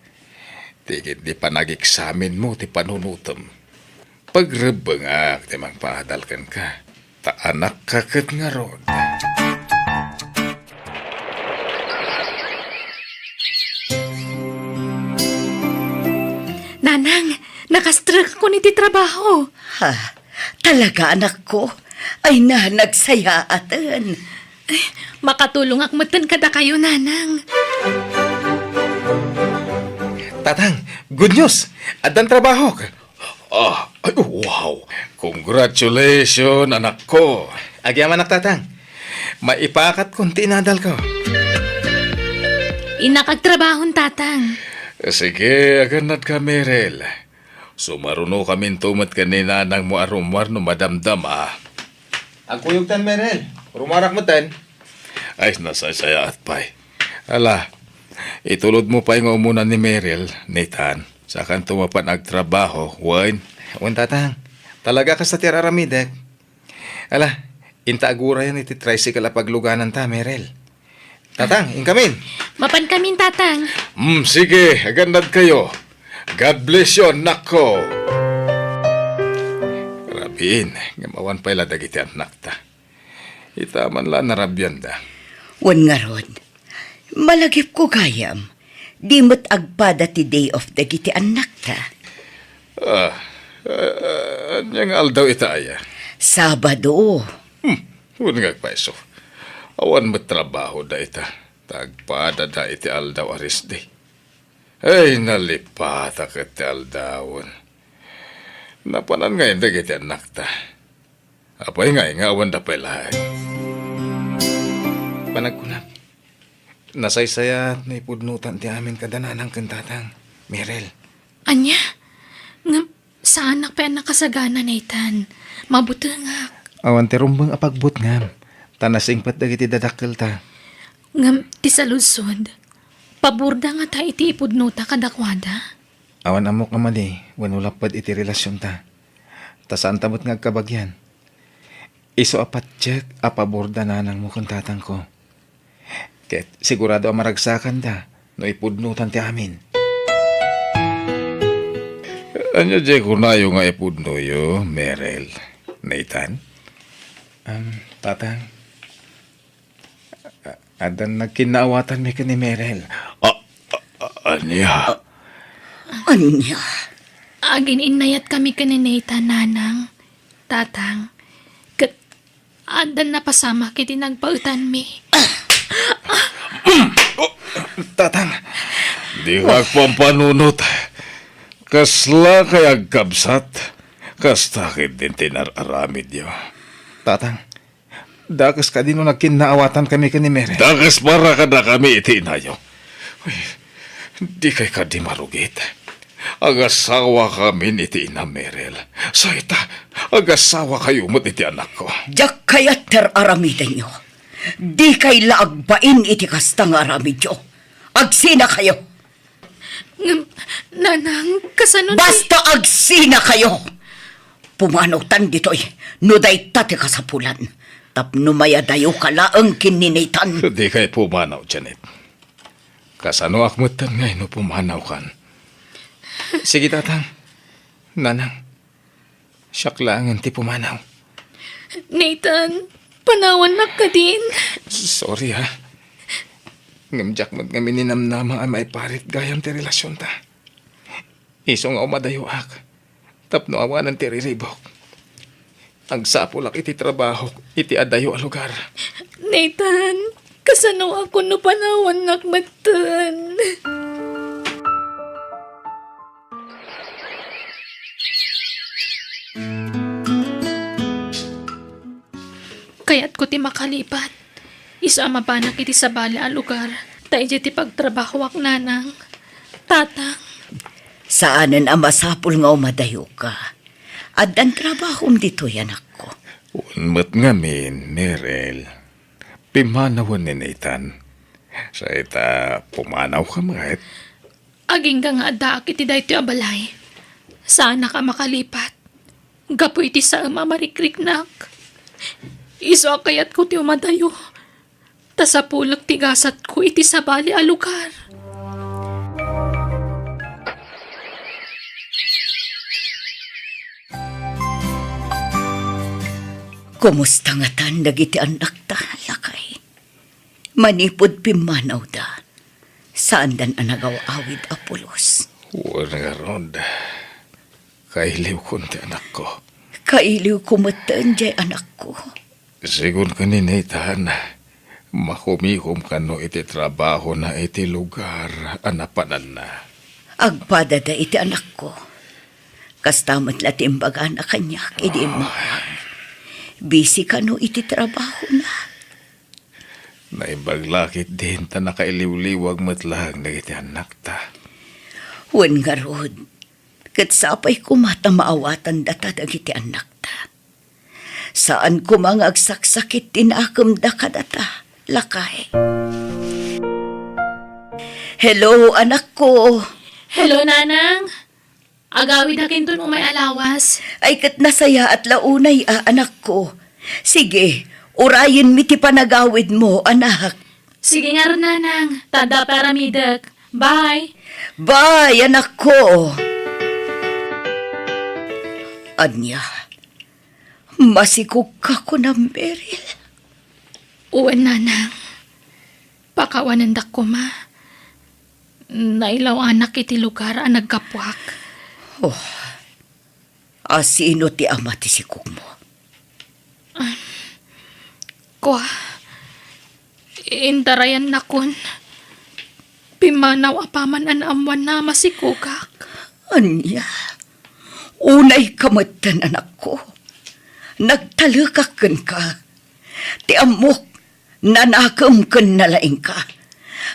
Tigit di pa nag-examin mo ti panunutam. Pagrebengak ti mang pahadal kan ka. Ta anak kaket nga ron. Nanang, nakastruck ko ni ti trabaho. Ha? Talaga anak ko? Ay na, nagsayaatan. Makatulong akmatan kada kayo, nanang. Tatang, good news! Adan trabaho ka. Ay, wow! Congratulations, anak ko! Agyaman anak tatang. Maipakat kunti nadal ko. Inakagtrabahon, tatang. Sige, aganad ka, Merel. Sumaruno kami tumat ka ni nanang mo arumar no madamdam, ah. Ang kuyog tan, Merel. Rumarak mo tan. Ay, nasasaya at pay. Ala, itulod mo pa yung umunan ni Merel, Nathan. Sakan tumapan agtrabaho, Wayne. Wan tatang, talaga ka sa tiraramidek. Ala, intaagura yan iti tricycle apagluganan ta, Merel. Tatang, inkamin. Mapan kamin, tatang. Sige, agandad kayo. God bless you, nako. Rabin, ngamawan pa ila dagiti anak ta. Itaman la narabyan da. Wan nga rod. Malagip ko gayam. Di mo't agpada ti day of dagiti anak ta. Anyang aldaw itaya. Sabado. Huwag nga paiso. Awan mo trabaho da ita. Tagpada da iti aldaw aris di. Ay, nalipata ka ti aldawon. Napanan nga yung dagiti anak ta. Apay nga awan da pala. Panagkunap. Nasaysaya na ipudnutan ti amin kadananang kantatang. Mirel. Anya, sa anak pa nakasagana, Nathan. Mabutangak. Awan ti rumbang apagbut ngam. Tanasing pat dagiti dadakkel ta. Ngam, ti salusod. Paburda nga ta iti ipudnuta kadakwada. Awan amok nga mali. Wanulapad iti relasyon ta. Tasaan tamot nga kabagyan. Iso apat check apaborda nanang mo kantatang ko. Ket sigurado ang maragsakan da no ipudnutan ti amin. Anya je kunayo nga ipudnuyo, Merel. Nathan? Tatang. Adan nagkinaawatan mi ka ni Merel. Anya? Anya? Agin inayat kami ka ni Nathan, nanang. Tatang. Kat, adan napasama kiti nagpautan mi. Tatang. Di magpampanunot. Kasla kay agkabsat. Kastakit din tinararamid yo. Tatang. Dakas ka din no nagkinaawatan kami ka ni Merel. Dakas para ka na kami itinayo. Uy, di kay ka di marugit. Agasawa kami ni ina Merel. So ita, agasawa kayo mo iti anak ko. Jak kayat ter aramidan nyo. Di kay laagbain iti kastang aramid nyo. Agsina kayo. Nanang, kasano Basta agsina kayo. Pumanaw tan dito'y nuday tate kasapulan. Tapno mayadayo kalaang kininaitan. Di kay pumanaw, Janet. Kasano akmutan ngay no pumanaw kan. Sige, tatang. Nanang. Siyak lang ang ti pumanaw. Nathan, panawan na ka din. Sorry, ha. Ngamjak mo nga mininamnama ay may parit gayam ti relasyon ta. Iso nga umadayo ak. Tapno awanan ti riribok. Ang sapulak iti trabaho, iti adayo a lugar. Nathan, kasano ako no panawan nakmatan. Kaya't ko ti makalipat. Isa mapanak iti sa bali a lugar. Tayo ti pagtrabaho ak nanang. Tatang, Saanen ang masapul nga umadayo ka? At ang trabahom dito yan ako. Unmat ngamin, Merel. Pimanawan ni Nathan. Sa ita, pumanaw ka mahit. aging ka nga daak iti dayto abalay. Sana ka makalipat. Gapu iti sa mamarikrik-nak. Iso kayat ko ti umadayo. Tasapulak tigasat ko iti sa bali a lugar. Kumusta nga tan dagiti anak ta, lakay? Manipod pimanaw da. Saan dan anagaw-awid apulos? Wala nga ron. Kailiw ko ti anak ko. Kailiw kumatan jay anak ko. Sigun ka ni Nathan, makumihom ka no iti trabaho na iti lugar anapanan na. Agpada da iti anak ko. Kastamat latimbaga na kanyak, idi mawag. Busy ka no iti trabaho na. Naibaglakit din ta nakailiw-liwag matlang na iti anak ta. Wan nga rod, kat sapay kumata maawatan data dagiti anak ta. Saan ko mga agsaksakit tinakam da ka data, lakay. Hello, anak ko. Hello, nanang. Agawid na kinton umay alawas. Ay kat nasaya at launay anak ko. Sige, urayin mi ti panagawid mo, anak. Sige nga ron, nanang. Tada para midak. Bye. Bye, anak ko. Anya, masikog ka ko na, Meryl. Uwan, nanang. Pakawanan dak ko, ma. Nailaw anak iti lugar ang nagkapwak. Sino ti ama ti sikog mo? Kwa, intarayan na kun. Pimanaw apaman an amwan na masikugak. Anya, unay kamatan, anak ko. Nagtalakakan ka. Ti amok, nanakam kan nalaing ka.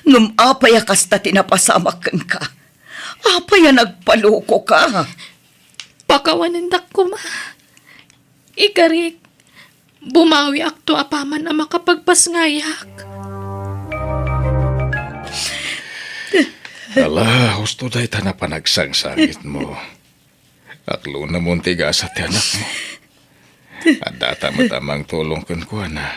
Ngam apaya kasta tinapasamakan ka. Apaya nagpaloko ka. Pakawanan dak ko, ma. Ikarik, bumawi akto apaman ang makapagpasngayak. Ala, husto day ta na panagsang-sangit mo. Aklo na mong tigas at anak mo. At data matamang tulong kan ko na.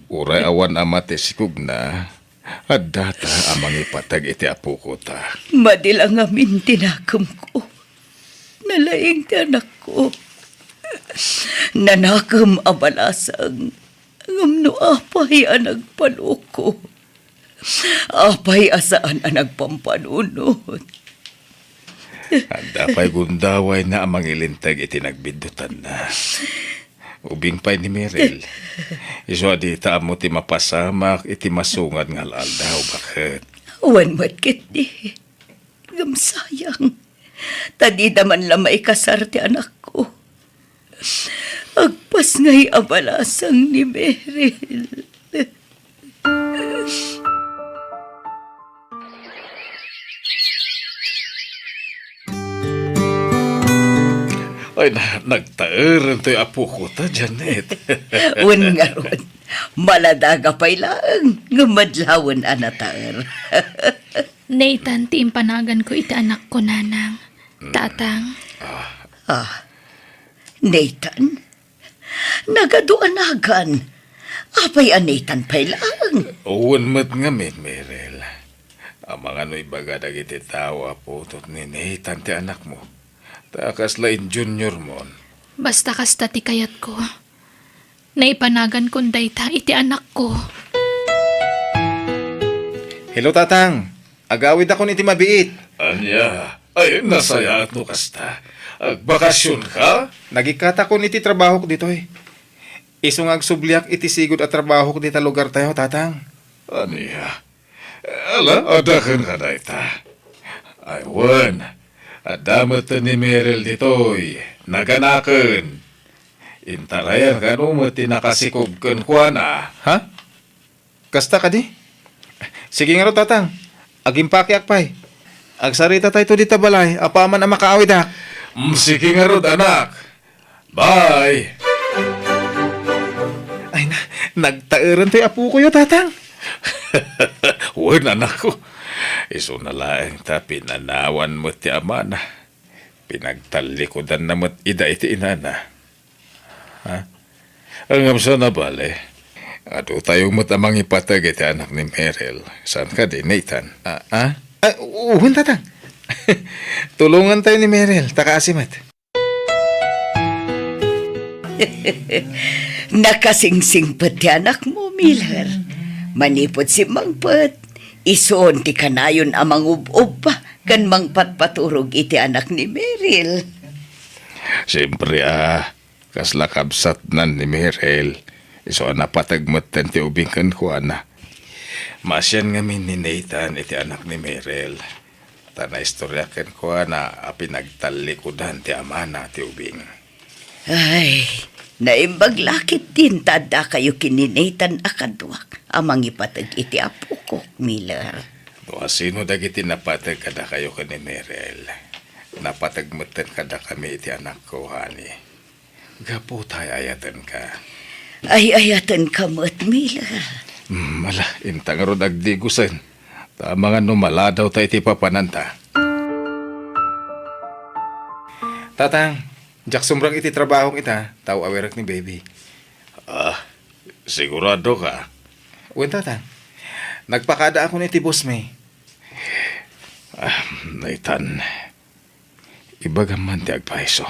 Uray awan amate sikug na. At data amang ipatag iti apo ko ta. Madilang amin tinakam ko. Nalaing ti anak ko. Nanakam abalasang. Ngamno apay ang nagpaloko. Apay asaan ang nagpampanunod. At dapay gundaway na amang ilintag iti nagbindutan na. Ubing pa'y ni Merel. Iso di mo ti mapasamak iti masungad nga aldaw. Bakit? Wan matkit di. Gamsayang. Tadi daman lamay kasar ti anak ko. Agpas nga'y abalasang ni Meryl. Ay, nagtaeran to'y apo ko ta, Janet. Wan nga ron. Maladaga pa'y lang. Ngumadlawan anataer. Nathan, tiimpanagan ko iti anak ko, nanang. Tatang. Nathan, nagaduanagan. Apay anitan pa'y lang. Uwan mat nga Merel. Ang mga no'y baga dagiti tawa putot ni Nathan ti anak mo. Takas lain junior mon. Basta kasta ti kayat ko. Naipanagan kong dayta iti anak ko. Hello tatang. Agawid ako ni ti mabiit. Anya, ay nasaya at no kasta. Agbakasyon ka? Nagikata ko ni ti trabaho ko dito eh. Isong agsubliak iti sigod at trabaho ko dito lugar tayo tatang. Anya, ala, adakan ka na ita. Ay, wan, adamat ni Merel ditoy, naganakan. Intarayan ka no mo tinakasikob kan kwa na. Ha? Kasta ka di? Sige nga ro tatang. Agimpaki akpay. Agsarita tayo to dito balay. Apaman ang makaawid ha. Sige nga rod, anak. Bye. Ay na, nagtairan tayo apo ko yo tatang. Wan, anak ko. Iso na laeng ta pinanawan mo ti ama na. Pinagtalikodan na mo't ida iti inana. Ha? Ang amsa na bale. Ato tayo mo't amang ipatag iti anak ni Merel. Saan ka di, Nathan? Uwan tatang. Tulungan tayo ni Merel, takaasimat. Nakasingsing pati anak mo, Miller. Manipot si Mangpet. Isuon ti kanayon amang ub-ub pa. Kan mangpatpaturog iti anak ni Meryl. Siyempre kasla kabsat nan ni Merel. Iso napatagmat ten ti ubing kan ko na. Masyan ngamin ni Nathan iti anak ni Merel. Tana istorya ken ko na pinagtalikudan ti ama na ti ubing. Ay, naimbaglakit din tada kayo kininatan akadwak. Amang ipatag iti apo ko, Miller. Doa sino dagiti napatag kada kayo ka ni Merel. Napatagmatan kada kami iti anak ko, hani. Gapo tayo ayatan ka. Ay, ayatan ka mo't, Miller. Mala, intang ro dagdigusan. Tama nga numala daw tayo iti papananta. Tatang, jak sumrang iti trabaho kita, tao awerak ni baby. Sigurado ka? Uwan tatang, nagpakada ako ni ti boss may. Nathan, ibagaman ti agpaiso.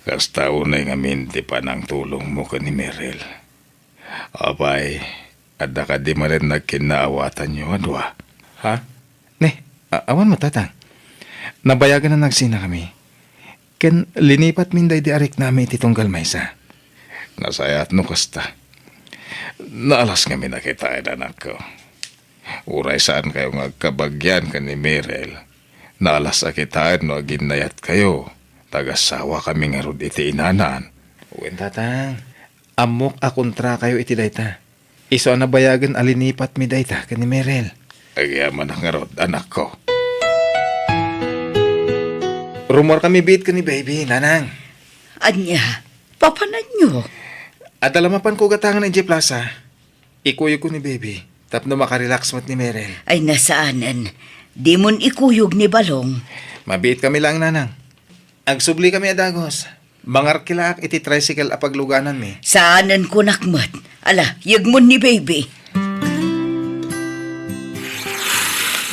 Kasta unay ngamin ti panang tulong mo ka ni Merel. Abay, ada ka di man rin nagkinaawatan nyo, adwa. Ha? Ne, awan mo tatang. Nabayagan na nagsina kami. Ken linipat minday di arik namin iti tunggal maysa. Nasayat no kasta. Naalas kami nakita anak ko. Uray saan kayo ngagkabagyan ka ni Merel. Naalas akitaan no ginayat kayo. Tagasawa kami nga rod iti inanan. Uwan tatang, amok akontra kayo iti dayta. Iso na bayagan alinipat mi dayta ka ni Merel. Agyaman nga rod anak ko. Rumor kami bit ka ni baby, nanang. Anya, papanan nyo. At alamapan ko gatangan ng J Plaza. Ikuyog ko ni baby. Tapno makarelax mat ni Merel. Ay, nasaanan. Di mon ikuyog ni Balong. Mabit kami lang, nanang. Agsubli kami adagos. Mangarkilaak iti tricycle apagluganan mi. Saanan ko nakmat. Ala, yagmon ni baby.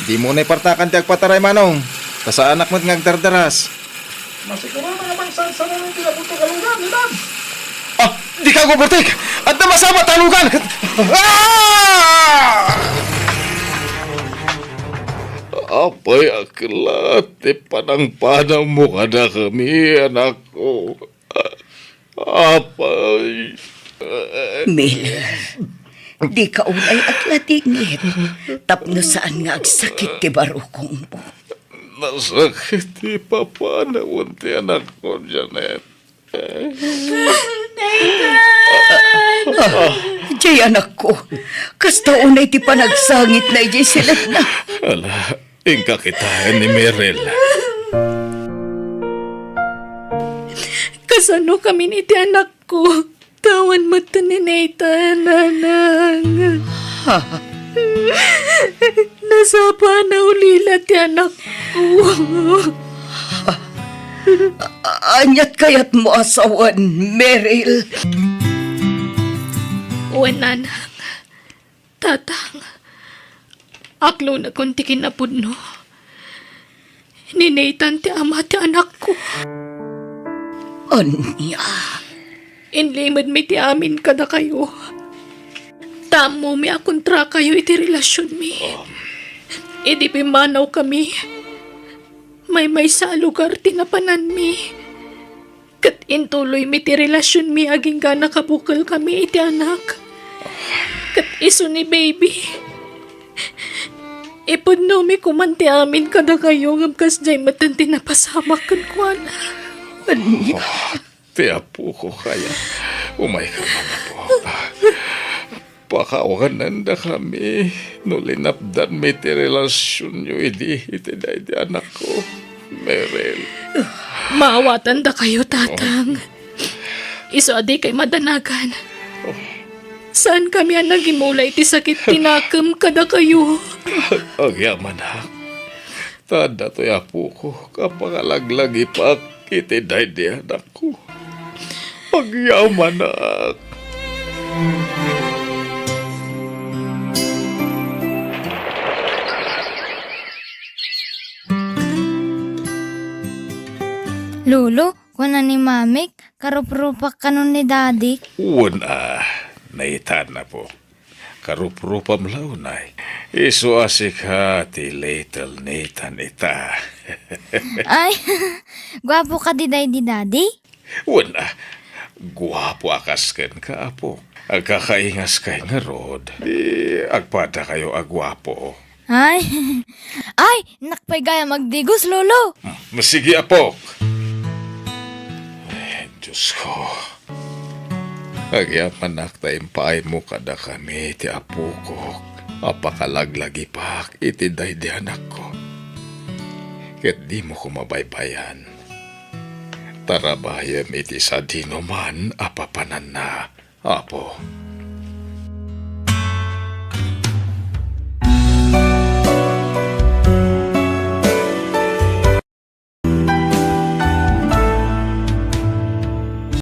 Di mo na ipartakan ti agpataray manong. Tasa anak mo't ngagdardaras. Masiguro mga bansan sa namin kinapunto kalungan, ilan? Ah! Di ka gubutik! At namasama talugan! Ah! Apay aklat, panang-panang mo kada kami, anak ko. Apay. Miller, di ka unay at latingit. Tapno saan nga agsakit ti barukong mo. Nasakit di papanawon ti anak ko, Janet. Jay anak ko, kasta unay ti panagsangit na ijay silat na. Ala, ingka kitaan ni Merel. Kasano kami ni ti anak ko? Tawan mo to ni Nathan, nanang. Nasapa na ulila ti anak ko. Anyat kayat mo asawan, Meryl. Uwan nanang, tatang, aklo na kunti kinapudno. Ninaitan ti ama ti anak ko. Anya? Inlimad mi ti amin kada kayo. Tamo mi akontra kayo iti relasyon mi. Idi pimanaw kami. May sa lugar tinapanan mi. Kat intuloy mi ti relasyon mi aging ka nakabukal kami iti anak. Kat iso ni baby. Ipudno mi kumanti amin kada kayo ngabkas jay matan tinapasamak kan kuana. Ti apo ko kaya. Umay ka man po. Pakawanan na kami. No linapdan may ti relasyon nyo iti anak ko. Merel. Maawatan da kayo, tatang. Iso adi kay madanagan. Saan kami ang nagimulay ti sakit tinakam kada kayo? Ang yaman ha. Tanda to'y apo ko. Kapangalaglag ipak iti di anak ko. Ang yaman ha. Lolo, kuna ni Mamik, karup-rupak kanon ni Daddy. Una, naitan na po. Karup-rupam launay. Iso asik ha ti little Nathan ita. Ay, gwapo ka di Daddy? Una, guwapo akas ken ka apo. Agkakaingas kay nga rod. Di agpada kayo agwapo. Ay, nakpay gaya magdigos, Lolo. Masigi apo. Diyos ko. Agyaman naktaim paay mo kada kami ti apo ko. Apakalaglagi pak iti di anak ko. Ket di mo ko mabaybayan. Tarabayam iti sa dinuman apapanan na, apo.